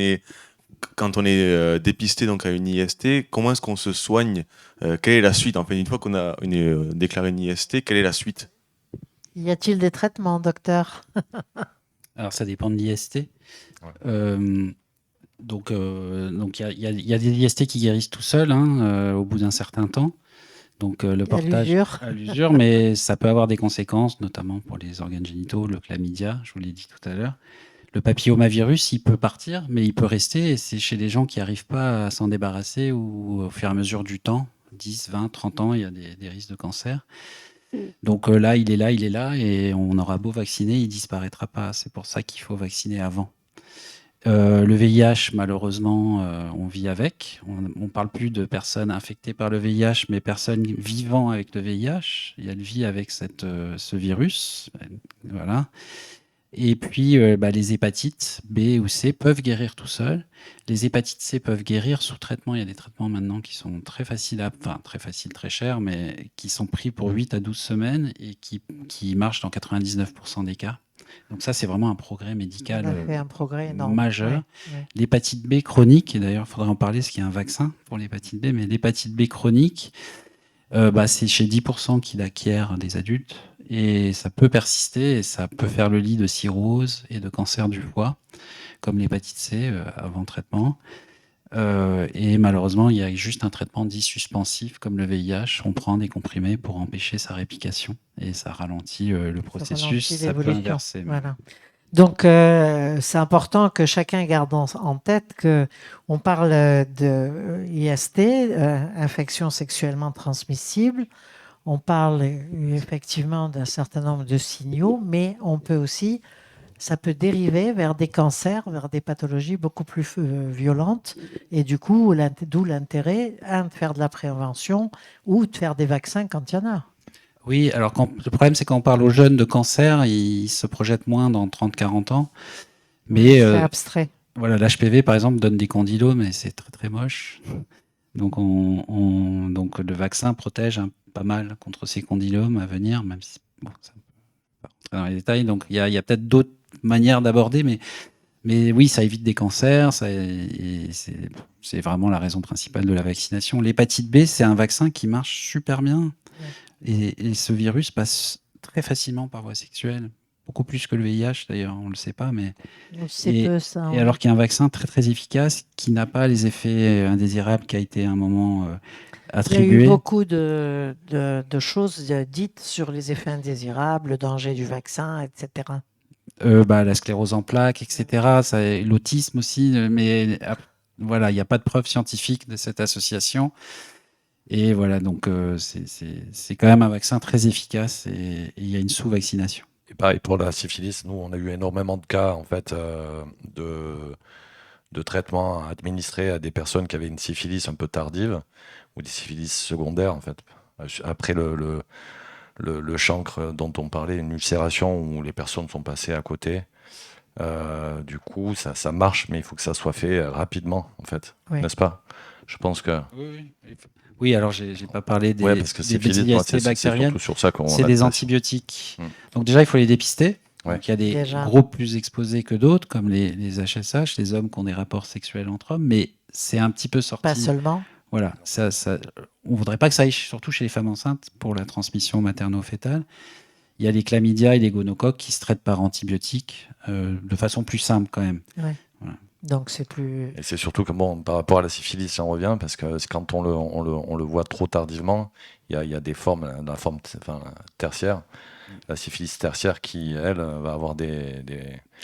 Speaker 6: on est dépisté donc à une IST, comment est-ce qu'on se soigne? Quelle est la suite? En fait, une fois qu'on a déclaré une IST, quelle est la suite?
Speaker 2: Y a-t-il des traitements, docteur?
Speaker 3: Alors, ça dépend de l'IST.
Speaker 5: Ouais.
Speaker 3: Donc, il y a des IST qui guérissent tout seuls au bout d'un certain temps. Donc, le portage à l'usure, mais ça peut avoir des conséquences, notamment pour les organes génitaux, le chlamydia, je vous l'ai dit tout à l'heure. Le papillomavirus, il peut partir, mais il peut rester. Et c'est chez les gens qui n'arrivent pas à s'en débarrasser ou au fur et à mesure du temps, 10, 20, 30 ans, il y a des risques de cancer. Donc là, il est là, et on aura beau vacciner, il ne disparaîtra pas. C'est pour ça qu'il faut vacciner avant. Le VIH, malheureusement, on vit avec. On ne parle plus de personnes infectées par le VIH, mais personnes vivant avec le VIH. Et elles vivent avec ce virus. Voilà. Et puis, les hépatites B ou C peuvent guérir tout seuls. Les hépatites C peuvent guérir sous traitement. Il y a des traitements maintenant qui sont très faciles, très chers, mais qui sont pris pour 8 à 12 semaines et qui marchent dans 99% des cas. Donc ça, c'est vraiment un progrès médical majeur. Ouais. L'hépatite B chronique, et d'ailleurs, il faudrait en parler, parce qu'il y a un vaccin pour l'hépatite B, mais l'hépatite B chronique, c'est chez 10% qui l'acquièrent des adultes, et ça peut persister, et ça peut faire le lit de cirrhose et de cancer du foie, comme l'hépatite C avant traitement. Et malheureusement, il y a juste un traitement dit suspensif, comme le VIH. On prend des comprimés pour empêcher sa réplication et ça ralentit le processus.
Speaker 2: ralentit
Speaker 3: Ça peut
Speaker 2: l'évolution.
Speaker 3: inverser. mais-
Speaker 2: Voilà. Donc, c'est important que chacun garde en tête que on parle de IST, infection sexuellement transmissible. On parle effectivement d'un certain nombre de signaux, mais on peut aussi, ça peut dériver vers des cancers, vers des pathologies beaucoup plus violentes. Et du coup, d'où l'intérêt, de faire de la prévention ou de faire des vaccins quand il y en a.
Speaker 3: Oui, alors le problème, c'est quand on parle aux jeunes de cancer, ils se projettent moins dans 30-40 ans. Mais
Speaker 2: C'est abstrait.
Speaker 3: voilà, l'HPV, par exemple, donne des condylomes et c'est très très moche. Donc, donc le vaccin protège pas mal contre ces condylomes à venir, même si bon, ça peut pas rentrer dans les détails. Donc il y a peut-être d'autres manières d'aborder, mais oui, ça évite des cancers. Et c'est vraiment la raison principale de la vaccination. L'hépatite B, c'est un vaccin qui marche super bien. Et ce virus passe très facilement par voie sexuelle. Beaucoup plus que le VIH d'ailleurs, on ne le sait pas. Mais...
Speaker 2: C'est peu ça.
Speaker 3: Et alors qu'il y a un vaccin très très efficace qui n'a pas les effets indésirables qui a été à un moment attribué.
Speaker 2: Il y a eu beaucoup de choses dites sur les effets indésirables, le danger du vaccin, etc.
Speaker 3: La sclérose en plaques, etc. L'autisme aussi, mais voilà, il n'y a pas de preuve scientifique de cette association. Et voilà, donc c'est quand même un vaccin très efficace et il y a une sous-vaccination.
Speaker 5: Et pareil pour la syphilis, nous on a eu énormément de cas en fait de traitements administrés à des personnes qui avaient une syphilis un peu tardive ou des syphilis secondaires en fait. Après le chancre dont on parlait, une ulcération où les personnes sont passées à côté. Du coup, ça marche, mais il faut que ça soit fait rapidement en fait, n'est-ce pas? Je pense que.
Speaker 3: Oui, alors j'ai pas parlé des,
Speaker 5: parce que
Speaker 3: des
Speaker 5: syphilis, moi, c'est
Speaker 3: bactériennes.
Speaker 5: surtout sur ça qu'on
Speaker 3: C'est
Speaker 5: a
Speaker 3: des
Speaker 5: le-
Speaker 3: antibiotiques.
Speaker 5: Mm.
Speaker 3: Donc déjà, il faut les dépister.
Speaker 5: Ouais.
Speaker 3: Donc il y a des
Speaker 2: Déjà.
Speaker 3: groupes plus exposés que d'autres, comme les HSH, les hommes qui ont des rapports sexuels entre hommes, mais c'est un petit peu sorti.
Speaker 2: Pas seulement.
Speaker 3: Voilà, on voudrait pas que ça aille surtout chez les femmes enceintes pour la transmission materno-fétale. Il y a les chlamydia et les gonocoques qui se traitent par antibiotiques de façon plus simple quand même.
Speaker 2: Ouais.
Speaker 3: Voilà.
Speaker 2: Donc c'est plus.
Speaker 5: Et c'est surtout que bon, par rapport à la syphilis, j'en reviens, parce que quand on le voit trop tardivement, il y a des formes, la forme tertiaire, la syphilis tertiaire qui, elle, va avoir des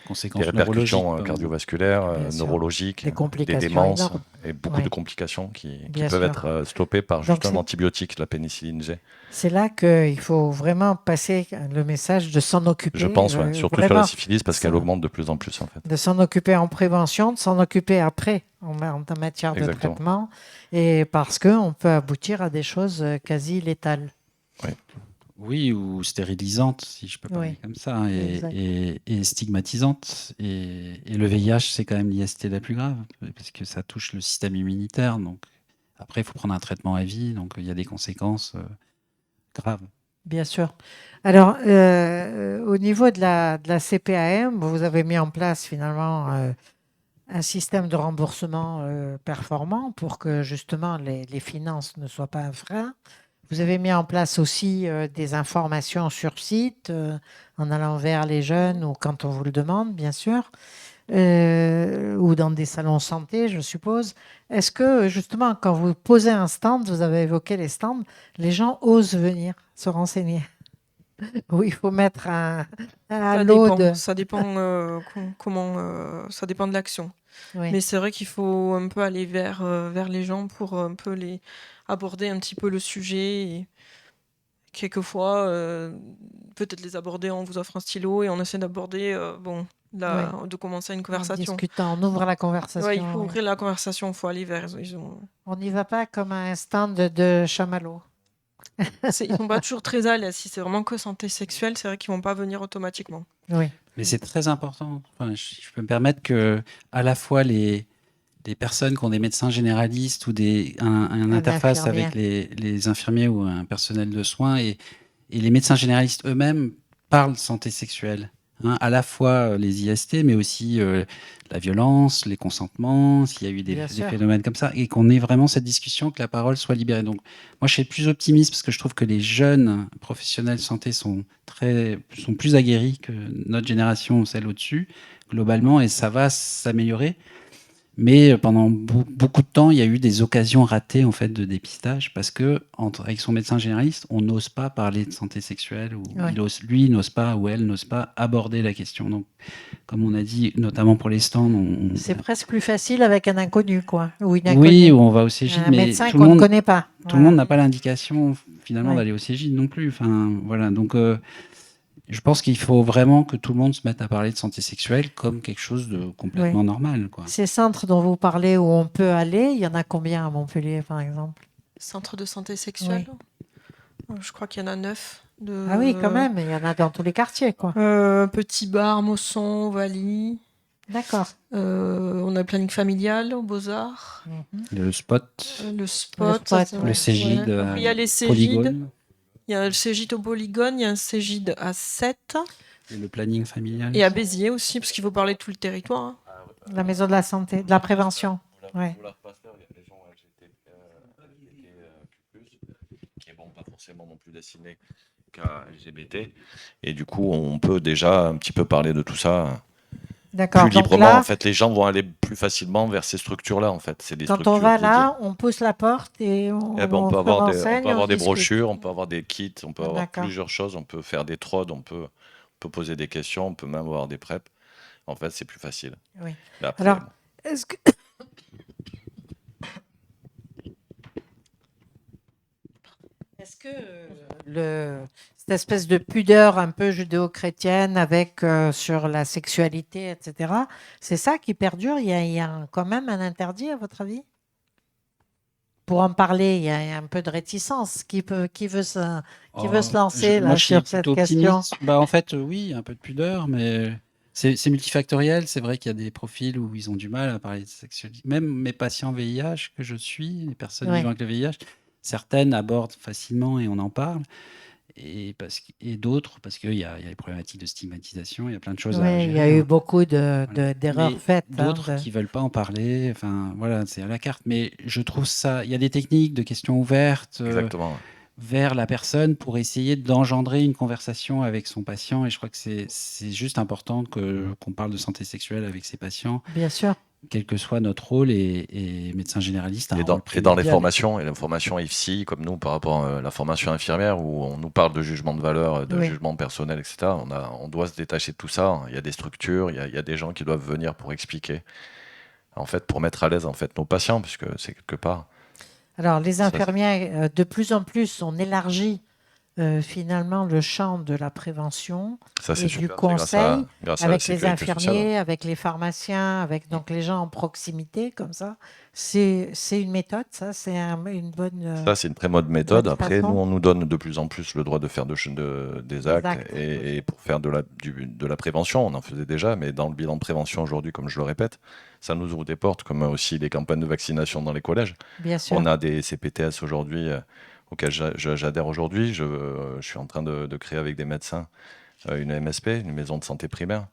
Speaker 3: Conséquences
Speaker 5: répercussions
Speaker 3: neurologiques,
Speaker 5: cardiovasculaires,
Speaker 2: Bien sûr.
Speaker 5: neurologiques,
Speaker 2: Des complications
Speaker 5: des démences
Speaker 2: énormes.
Speaker 5: et beaucoup
Speaker 2: Ouais.
Speaker 5: de complications qui
Speaker 2: Bien
Speaker 5: peuvent
Speaker 2: sûr.
Speaker 5: être stoppées par
Speaker 2: Donc
Speaker 5: juste un
Speaker 2: c'est-
Speaker 5: antibiotique, la pénicilline G.
Speaker 2: C'est là qu'il faut vraiment passer le message de s'en occuper.
Speaker 5: Je pense, ouais, surtout sur
Speaker 2: vraiment,
Speaker 5: la syphilis, parce qu'elle
Speaker 2: ça-
Speaker 5: augmente de plus en plus en fait.
Speaker 2: de s'en occuper en prévention, de s'en occuper après en matière de
Speaker 5: Exactement.
Speaker 2: traitement, et parce qu'on peut aboutir à des choses quasi létales.
Speaker 3: Oui, ou stérilisantes, si je peux parler
Speaker 2: Oui.
Speaker 3: comme ça, hein,
Speaker 2: Exact.
Speaker 3: et stigmatisantes. Et le VIH, c'est quand même l'IST la plus grave, parce que ça touche le système immunitaire. Donc après, il faut prendre un traitement à vie, donc il y a des conséquences graves.
Speaker 2: Bien sûr. Alors, au niveau de la CPAM, vous avez mis en place finalement un système de remboursement performant pour que justement les finances ne soient pas un frein. Vous avez mis en place aussi des informations sur site en allant vers les jeunes ou quand on vous le demande, bien sûr, ou dans des salons santé, je suppose. Est-ce que justement, quand vous posez un stand, vous avez évoqué les stands, les gens osent venir se renseigner? Ou il faut mettre un lot de...
Speaker 4: Ça dépend comment, ça dépend de l'action.
Speaker 2: Oui.
Speaker 4: Mais c'est vrai qu'il faut un peu aller vers les gens pour un peu aborder un petit peu le sujet. Et quelquefois, peut-être les aborder, on vous offre un stylo et on essaie d'aborder, de commencer une
Speaker 2: En
Speaker 4: conversation.
Speaker 2: discutant, on ouvre la conversation.
Speaker 4: Ouais, il faut
Speaker 2: oui.
Speaker 4: ouvrir la conversation, il faut aller vers.
Speaker 2: On n'y va pas comme à un stand de chamallow.
Speaker 4: Ils sont pas toujours très à l'aise. Si c'est vraiment que santé sexuelle, c'est vrai qu'ils vont pas venir automatiquement.
Speaker 2: Oui.
Speaker 3: Mais c'est très important. Enfin, je peux me permettre que à la fois les personnes qui ont des médecins généralistes ou un interface
Speaker 2: infirmier.
Speaker 3: avec les infirmiers ou un personnel de soins et les médecins généralistes eux-mêmes parlent de santé sexuelle. Hein, à la fois les IST, mais aussi la violence, les consentements, s'il y a eu des
Speaker 2: Bien sûr.
Speaker 3: phénomènes comme ça, et qu'on ait vraiment cette discussion, que la parole soit libérée. Donc, moi, je suis plus optimiste parce que je trouve que les jeunes professionnels de santé sont plus aguerris que notre génération, celle au-dessus, globalement, et ça va s'améliorer. Mais pendant beaucoup de temps, il y a eu des occasions ratées en fait de dépistage parce que avec son médecin généraliste, on n'ose pas parler de santé sexuelle ou
Speaker 2: Ouais.
Speaker 3: lui n'ose pas ou elle n'ose pas aborder la question. Donc, comme on a dit, notamment pour les stands,
Speaker 2: C'est presque plus facile avec un inconnu, quoi, ou une inconnue.
Speaker 3: oui, on va au Cégide,
Speaker 2: Un
Speaker 3: mais
Speaker 2: médecin
Speaker 3: tout
Speaker 2: qu'on
Speaker 3: le
Speaker 2: ne
Speaker 3: monde,
Speaker 2: connaît pas.
Speaker 3: tout le monde n'a pas l'indication finalement
Speaker 2: Ouais.
Speaker 3: d'aller au Cégide non plus. Enfin, voilà. Donc, je pense qu'il faut vraiment que tout le monde se mette à parler de santé sexuelle comme quelque chose de complètement normal, quoi.
Speaker 2: Ces centres dont vous parlez où on peut aller, il y en a combien à Montpellier, par exemple?
Speaker 4: Centre de santé sexuelle. Je crois qu'il y en a 9.
Speaker 2: Ah oui, quand même, il y en a dans tous les quartiers, quoi.
Speaker 4: Petit Bar, Mosson, Ovalie.
Speaker 2: D'accord.
Speaker 4: On a le planning familial aux Beaux-Arts.
Speaker 3: Le spot,
Speaker 4: Le spot.
Speaker 3: le Cégide,
Speaker 4: Après, il y a les Cégides.
Speaker 3: Polygone,
Speaker 4: Il y a le Cégide au Polygone, il y a un Cégide à 7
Speaker 3: et le planning familial.
Speaker 4: et à Béziers aussi, parce qu'il faut parler de tout le territoire. Hein.
Speaker 2: La maison de la santé, de la prévention. Ouais.
Speaker 5: Qui est bon, pas forcément non plus destiné qu'à LGBT. Et du coup, on peut déjà un petit peu parler de tout ça
Speaker 2: D'accord.
Speaker 5: plus
Speaker 2: Donc
Speaker 5: librement.
Speaker 2: là,
Speaker 5: En fait, les gens vont aller plus facilement vers ces structures-là. En fait, c'est des
Speaker 2: quand on
Speaker 5: structures
Speaker 2: va
Speaker 5: dédiées.
Speaker 2: là, on pousse la porte et on,
Speaker 5: Eh ben, on
Speaker 2: on
Speaker 5: peut
Speaker 2: se
Speaker 5: avoir
Speaker 2: renseigne,
Speaker 5: des
Speaker 2: discute.
Speaker 5: brochures, on peut avoir des kits, on peut avoir
Speaker 2: D'accord.
Speaker 5: plusieurs choses. On peut faire des trods, on peut poser des questions, on peut même avoir des preps. En fait, c'est plus facile.
Speaker 2: Oui.
Speaker 5: Mais après,
Speaker 2: Alors,
Speaker 5: bon.
Speaker 2: est-ce que... Est-ce que cette espèce de pudeur un peu judéo-chrétienne avec sur la sexualité, etc., c'est ça qui perdure? Il y a quand même un interdit, à votre avis? Pour en parler, il y a un peu de réticence. Qui veut se lancer
Speaker 3: Moi,
Speaker 2: là,
Speaker 3: je suis
Speaker 2: sur cette
Speaker 3: plutôt
Speaker 2: question?
Speaker 3: optimiste. Bah, en fait, oui, un peu de pudeur, mais c'est multifactoriel. C'est vrai qu'il y a des profils où ils ont du mal à parler de sexualité. Même mes patients VIH que je suis, les personnes
Speaker 2: Ouais.
Speaker 3: vivant avec le VIH, certaines abordent facilement et on en parle. Et d'autres, parce qu'il y a les problématiques de stigmatisation, il y a plein de choses à
Speaker 2: Oui,
Speaker 3: gérer.
Speaker 2: il y a eu
Speaker 3: Hein.
Speaker 2: beaucoup
Speaker 3: Voilà.
Speaker 2: d'erreurs
Speaker 3: Mais
Speaker 2: faites.
Speaker 3: d'autres qui veulent pas en parler. Enfin, voilà, c'est à la carte. Mais je trouve ça. Il y a des techniques de questions ouvertes
Speaker 5: Exactement.
Speaker 3: vers la personne pour essayer d'engendrer une conversation avec son patient. Et je crois que c'est juste important qu'on parle de santé sexuelle avec ses patients,
Speaker 2: Bien sûr.
Speaker 3: quel que soit notre rôle. Et médecin généraliste a un
Speaker 5: Et
Speaker 3: rôle
Speaker 5: dans les
Speaker 3: primordial.
Speaker 5: formations, et la formation IFSI, comme nous, par rapport à la formation infirmière, où on nous parle de jugement de valeur, de
Speaker 2: Oui.
Speaker 5: jugement personnel, etc., on doit se détacher de tout ça. Il y a des structures, il y a des gens qui doivent venir pour expliquer, en fait, pour mettre à l'aise en fait, nos patients, puisque c'est quelque part.
Speaker 2: Alors, les
Speaker 5: Ça,
Speaker 2: infirmières, de plus en plus, on élargit finalement le champ de la prévention
Speaker 5: Ça,
Speaker 2: et
Speaker 5: c'est
Speaker 2: du
Speaker 5: super. C'est
Speaker 2: conseil
Speaker 5: grâce à la
Speaker 2: avec les
Speaker 5: sécurité sociale.
Speaker 2: infirmiers, avec les pharmaciens, avec donc les gens en proximité, comme ça. C'est une méthode, ça, c'est une bonne.
Speaker 5: Ça, c'est une très bonne méthode.
Speaker 2: bonne
Speaker 5: Après,
Speaker 2: façon.
Speaker 5: nous, on nous donne de plus en plus le droit de faire des actes.
Speaker 2: actes.
Speaker 5: Et pour faire de la prévention, on en faisait déjà, mais dans le bilan de prévention aujourd'hui, comme je le répète, ça nous ouvre des portes, comme aussi les campagnes de vaccination dans les collèges.
Speaker 2: Bien sûr.
Speaker 5: On a des CPTS aujourd'hui auxquels j'adhère aujourd'hui. Je suis en train de créer avec des médecins une MSP, une maison de santé primaire,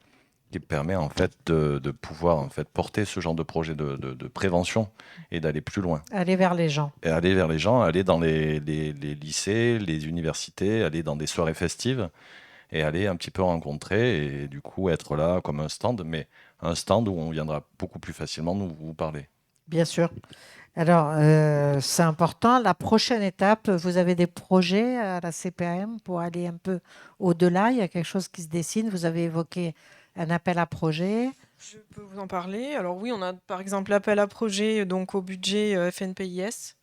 Speaker 5: qui permet en fait de pouvoir en fait porter ce genre de projet de prévention et d'aller plus loin.
Speaker 2: Aller vers les gens.
Speaker 5: Et aller vers les gens, aller dans les lycées, les universités, aller dans des soirées festives et aller un petit peu rencontrer et du coup être là comme un stand, mais un stand où on viendra beaucoup plus facilement nous vous parler.
Speaker 2: Bien sûr. Alors, c'est important. La prochaine étape, vous avez des projets à la CPAM pour aller un peu au-delà. Il y a quelque chose qui se dessine. Vous avez évoqué un appel à projet.
Speaker 4: Je peux vous en parler. Alors oui, on a par exemple l'appel à projet donc au budget FNPIS,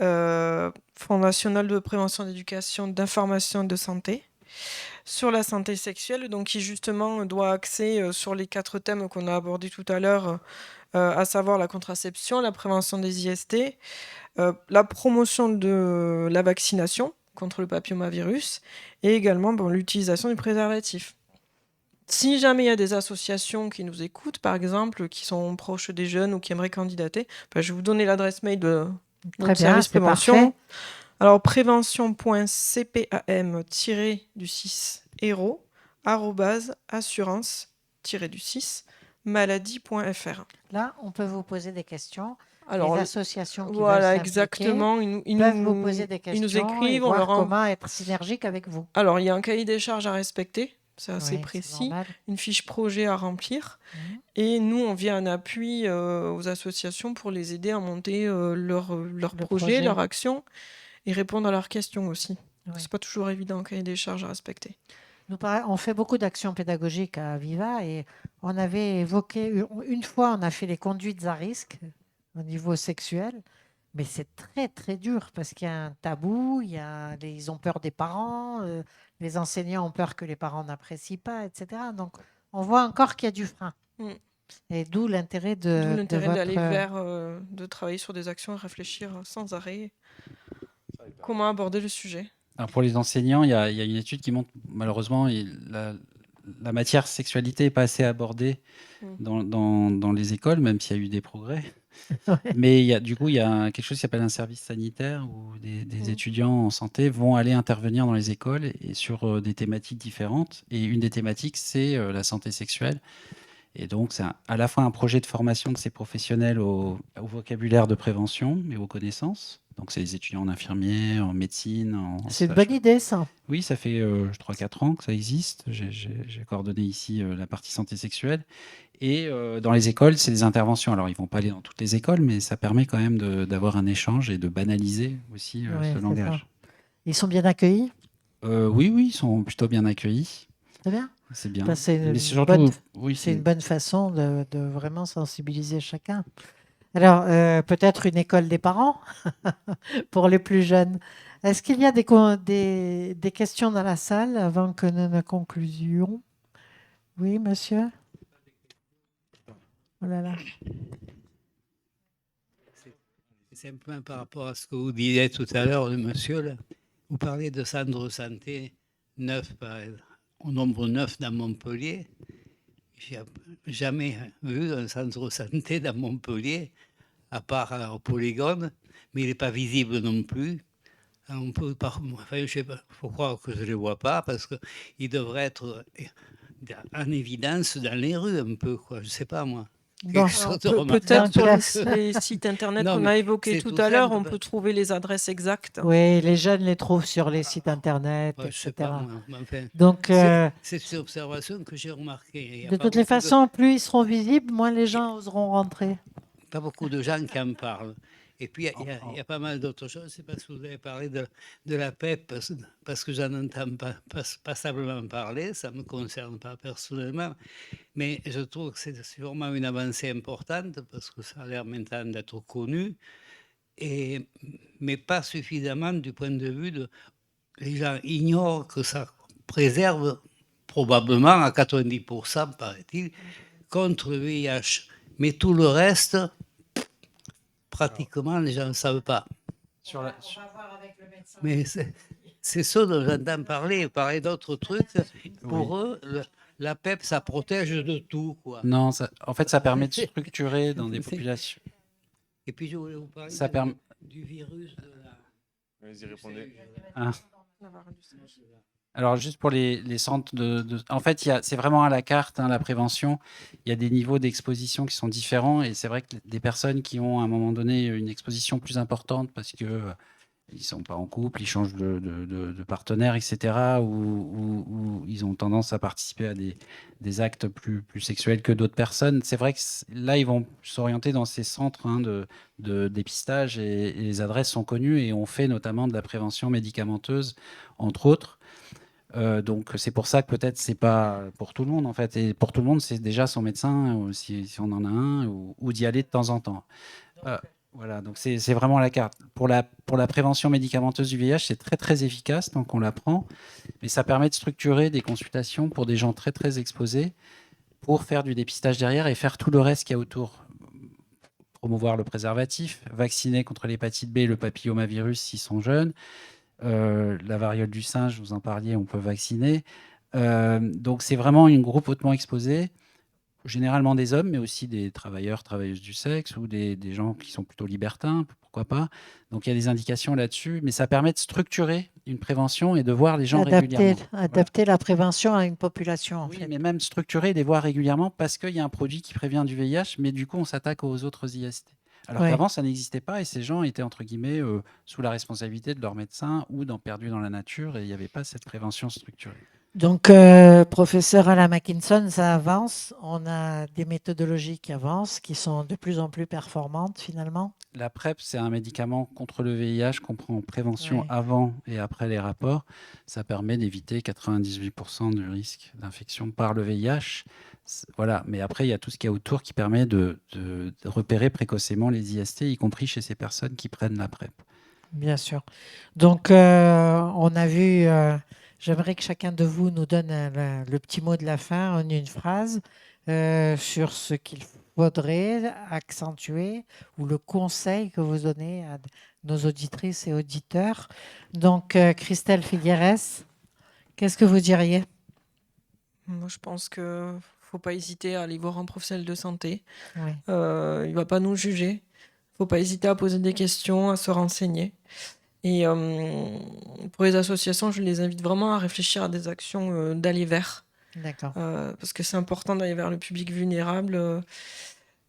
Speaker 4: Fonds national de prévention d'éducation, d'information et de santé, sur la santé sexuelle, donc qui justement doit axer sur les 4 thèmes qu'on a abordés tout à l'heure, à savoir la contraception, la prévention des IST, la promotion de la vaccination contre le papillomavirus et également l'utilisation du préservatif. Si jamais il y a des associations qui nous écoutent, par exemple, qui sont proches des jeunes ou qui aimeraient candidater, je vais vous donner l'adresse mail de
Speaker 2: Très
Speaker 4: notre
Speaker 2: bien,
Speaker 4: service
Speaker 2: c'est
Speaker 4: prévention.
Speaker 2: parfait.
Speaker 4: Alors, prévention.cpam-hero@assurance-maladie.fr.
Speaker 2: Là, on peut vous poser des questions.
Speaker 4: Alors,
Speaker 2: les associations qui
Speaker 4: voilà,
Speaker 2: veulent s'impliquer
Speaker 4: exactement. Ils
Speaker 2: peuvent
Speaker 4: nous,
Speaker 2: vous poser des questions
Speaker 4: ils nous
Speaker 2: et
Speaker 4: écrivent, on
Speaker 2: voir
Speaker 4: leur
Speaker 2: comment être synergique avec vous.
Speaker 4: Alors, il y a un cahier des charges à respecter. c'est assez
Speaker 2: Oui, c'est
Speaker 4: précis,
Speaker 2: normal.
Speaker 4: une fiche projet à remplir.
Speaker 2: Mhm.
Speaker 4: Et nous, on vient en appui aux associations pour les aider à monter leur
Speaker 2: Le
Speaker 4: projet, leur
Speaker 2: projet.
Speaker 4: action et répondre à leurs questions aussi.
Speaker 2: Oui.
Speaker 4: C'est pas toujours évident quand il y a des charges à respecter.
Speaker 2: On fait beaucoup d'actions pédagogiques à Viva et on avait évoqué, une fois, on a fait les conduites à risque au niveau sexuel, mais c'est très très dur parce qu'il y a un tabou, ils ont peur des parents, les enseignants ont peur que les parents n'apprécient pas, etc. Donc on voit encore qu'il y a du frein.
Speaker 4: Mm.
Speaker 2: Et d'où l'intérêt
Speaker 4: D'où
Speaker 2: de
Speaker 4: l'intérêt d'aller
Speaker 2: votre...
Speaker 4: vers, de travailler sur des actions et réfléchir sans arrêt comment aborder le sujet.
Speaker 3: Alors pour les enseignants, il y a une étude qui montre malheureusement la matière sexualité n'est pas assez abordée dans les écoles, même s'il y a eu des progrès. Mais du coup, il y a quelque chose qui s'appelle un service sanitaire où des étudiants en santé vont aller intervenir dans les écoles et sur des thématiques différentes. Et une des thématiques, c'est la santé sexuelle. Et donc, c'est à la fois un projet de formation de ces professionnels au vocabulaire de prévention et aux connaissances. Donc, c'est des étudiants en infirmier, en médecine.
Speaker 2: C'est une bonne idée, ça.
Speaker 3: Oui, ça fait 3-4 ans que ça existe. J'ai coordonné ici la partie santé sexuelle. Et dans les écoles, c'est des interventions. Alors, ils ne vont pas aller dans toutes les écoles, mais ça permet quand même d'avoir un échange et de banaliser aussi
Speaker 2: Ouais,
Speaker 3: ce
Speaker 2: c'est
Speaker 3: langage.
Speaker 2: ça. Ils sont bien accueillis?
Speaker 3: Oui, ils sont plutôt bien accueillis.
Speaker 2: Très bien.
Speaker 3: C'est bien.
Speaker 2: Bah, c'est
Speaker 3: Mais
Speaker 2: une
Speaker 3: surtout,
Speaker 2: bonne-
Speaker 3: oui,
Speaker 2: C'est une bonne façon de vraiment sensibiliser chacun. Alors, peut-être une école des parents pour les plus jeunes. Est-ce qu'il y a des questions dans la salle avant que nous ne conclusions? Oui, monsieur? Oh là là.
Speaker 7: C'est simplement par rapport à ce que vous disiez tout à l'heure, le monsieur, là. Vous parlez de centres de santé neufs, au nombre 9 dans Montpellier. Je n'ai jamais vu un centre de santé dans Montpellier, à part au Polygone, mais il n'est pas visible non plus. On peut enfin, je sais pas, faut croire que je ne les vois pas, parce qu'ils devraient être en évidence dans les rues un peu, quoi. Je ne sais pas, moi.
Speaker 2: Bon,
Speaker 4: Alors, peut-être sur les sites internet
Speaker 7: Non,
Speaker 4: qu'on
Speaker 7: mais
Speaker 4: a évoqués
Speaker 7: c'est
Speaker 4: tout
Speaker 7: tout
Speaker 4: à l'heure,
Speaker 7: simple,
Speaker 4: on peut trouver les adresses exactes.
Speaker 2: oui, les jeunes les trouvent sur les sites internet,
Speaker 7: Ouais, je sais
Speaker 2: etc.
Speaker 7: pas, moi, mais enfin,
Speaker 2: Donc,
Speaker 7: c'est une observation que j'ai remarquée. Il y a
Speaker 2: de
Speaker 7: pas
Speaker 2: toutes les
Speaker 7: beaucoup de-
Speaker 2: façons, plus ils seront visibles, moins les gens oseront rentrer.
Speaker 7: pas beaucoup de gens qui en parlent. Et puis, il y a pas mal d'autres choses. C'est parce que vous avez parlé de la PEP, parce que j'en entends passablement parler. Ça ne me concerne pas personnellement. Mais je trouve que c'est vraiment une avancée importante, parce que ça a l'air maintenant d'être connu, mais pas suffisamment du point de vue de... Les gens ignorent que ça préserve probablement à 90%, paraît-il, contre le VIH. Mais tout le reste, pratiquement, les gens ne savent pas. Mais c'est ça dont j'entends parler d'autres trucs. Pour eux, la PEP, ça protège de tout, quoi.
Speaker 3: Non, en fait, ça permet de structurer dans des populations.
Speaker 7: Et puis, je voulais vous parler
Speaker 3: Ça permet.
Speaker 7: du virus de la...
Speaker 6: Vas-y, répondez.
Speaker 3: Ah. Alors, juste pour les centres en fait, c'est vraiment à la carte, hein, la prévention. Il y a des niveaux d'exposition qui sont différents. Et c'est vrai que des personnes qui ont, à un moment donné, une exposition plus importante parce que ils ne sont pas en couple, ils changent de partenaire, etc., ou ils ont tendance à participer à des actes plus sexuels que d'autres personnes. C'est vrai que là, ils vont s'orienter dans ces centres, hein, de dépistage et les adresses sont connues et on fait notamment de la prévention médicamenteuse, entre autres. Donc c'est pour ça que peut-être c'est pas pour tout le monde en fait, et pour tout le monde c'est déjà son médecin si on en a un, ou d'y aller de temps en temps. Voilà, donc c'est vraiment à la carte. Pour la prévention médicamenteuse du VIH, c'est très très efficace, donc on la prend, mais ça permet de structurer des consultations pour des gens très très exposés, pour faire du dépistage derrière et faire tout le reste qu'il y a autour. Promouvoir le préservatif, vacciner contre l'hépatite B et le papillomavirus s'ils sont jeunes, la variole du singe, vous en parliez, on peut vacciner. Donc c'est vraiment un groupe hautement exposé, généralement des hommes, mais aussi des travailleurs, travailleuses du sexe, ou des gens qui sont plutôt libertins, pourquoi pas. Donc il y a des indications là-dessus, mais ça permet de structurer une prévention et de voir les gens régulièrement.
Speaker 2: Adapter la prévention à une population, en
Speaker 3: Oui,
Speaker 2: fait.
Speaker 3: mais même structurer, les voir régulièrement, parce qu'il y a un produit qui prévient du VIH, mais du coup on s'attaque aux autres IST. Alors
Speaker 2: Ouais.
Speaker 3: qu'avant, ça n'existait pas et ces gens étaient, entre guillemets, sous la responsabilité de leur médecin ou perdus dans la nature et il n'y avait pas cette prévention structurée.
Speaker 2: Donc, professeur Alain Mackinson, ça avance. On a des méthodologies qui avancent, qui sont de plus en plus performantes finalement.
Speaker 3: La PrEP, c'est un médicament contre le VIH qu'on prend en prévention
Speaker 2: Ouais.
Speaker 3: avant et après les rapports. Ça permet d'éviter 98% du risque d'infection par le VIH. Voilà. Mais après, il y a tout ce qu'il y a autour qui permet de repérer précocement les IST, y compris chez ces personnes qui prennent la PrEP.
Speaker 2: Bien sûr. Donc, on a vu, j'aimerais que chacun de vous nous donne le petit mot de la fin en une phrase sur ce qu'il faudrait accentuer ou le conseil que vous donnez à nos auditrices et auditeurs. Donc, Christelle Figueres, qu'est-ce que vous diriez?
Speaker 4: Moi, je pense que faut pas hésiter à aller voir un professionnel de santé.
Speaker 2: Oui.
Speaker 4: Il va pas nous juger. Faut pas hésiter à poser des questions, à se renseigner. Et pour les associations, je les invite vraiment à réfléchir à des actions d'aller vers.
Speaker 2: D'accord.
Speaker 4: Parce que c'est important d'aller vers le public vulnérable.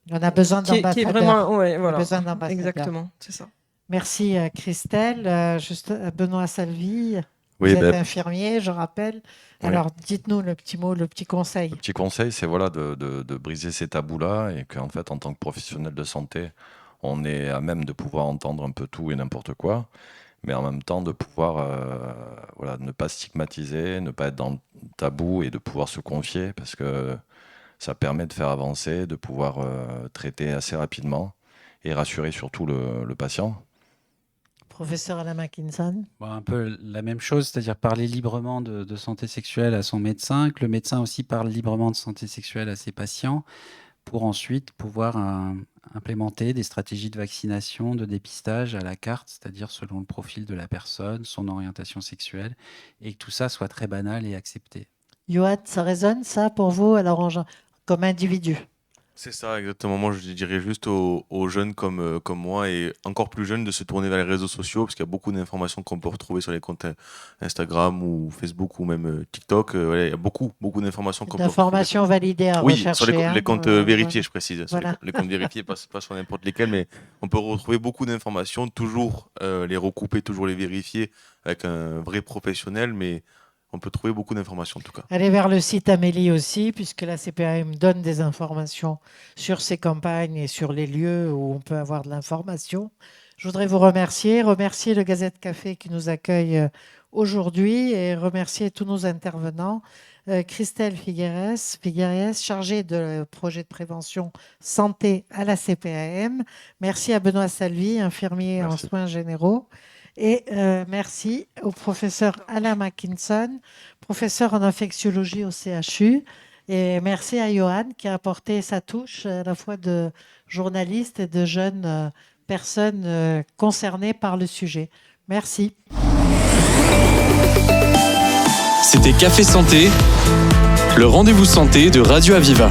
Speaker 2: On a besoin
Speaker 4: Qui est
Speaker 2: d'ambassadeurs.
Speaker 4: vraiment. Ouais,
Speaker 2: On a
Speaker 4: voilà.
Speaker 2: besoin d'ambassadeurs.
Speaker 4: Exactement, c'est ça.
Speaker 2: Merci Christelle. Juste Benoît Salvi,
Speaker 5: Oui,
Speaker 2: vous êtes infirmier, je rappelle.
Speaker 5: Oui.
Speaker 2: Alors dites-nous le petit mot, le petit conseil.
Speaker 5: Le petit conseil, c'est voilà, de briser ces tabous-là et qu'en fait, en tant que professionnel de santé, on est à même de pouvoir entendre un peu tout et n'importe quoi, mais en même temps de pouvoir voilà, ne pas stigmatiser, ne pas être dans le tabou et de pouvoir se confier parce que ça permet de faire avancer, de pouvoir traiter assez rapidement et rassurer surtout le patient.
Speaker 2: Professeur Alain Mackinson.
Speaker 3: Bon, un peu la même chose, c'est-à-dire parler librement de santé sexuelle à son médecin, que le médecin aussi parle librement de santé sexuelle à ses patients, pour ensuite pouvoir implémenter des stratégies de vaccination, de dépistage à la carte, c'est-à-dire selon le profil de la personne, son orientation sexuelle, et que tout ça soit très banal et accepté.
Speaker 2: Johan, ça résonne ça pour vous alors comme individu?
Speaker 6: C'est ça, exactement. Moi, je dirais juste aux jeunes comme moi et encore plus jeunes de se tourner vers les réseaux sociaux parce qu'il y a beaucoup d'informations qu'on peut retrouver sur les comptes Instagram ou Facebook ou même TikTok. Ouais, il y a beaucoup d'informations qu'on peut retrouver.
Speaker 2: D'informations validées à
Speaker 6: Oui,
Speaker 2: rechercher.
Speaker 6: sur les comptes vérifiés, je précise. Sur
Speaker 2: Voilà.
Speaker 6: les comptes vérifiés, pas sur n'importe lesquels, mais on peut retrouver beaucoup d'informations, toujours les recouper, toujours les vérifier avec un vrai professionnel, mais on peut trouver beaucoup d'informations en tout cas.
Speaker 2: Allez vers le site Amélie aussi, puisque la CPAM donne des informations sur ces campagnes et sur les lieux où on peut avoir de l'information. Je voudrais vous remercier le Gazette Café qui nous accueille aujourd'hui et remercier tous nos intervenants. Christelle Figueres, chargée de projet de prévention santé à la CPAM. Merci à Benoît Salvi, infirmier en soins généraux. Et merci au professeur Alain Mackinson, professeur en infectiologie au CHU. Et merci à Johan qui a apporté sa touche à la fois de journaliste et de jeunes personnes concernées par le sujet. Merci.
Speaker 1: C'était Café Santé, le rendez-vous santé de Radio Aviva.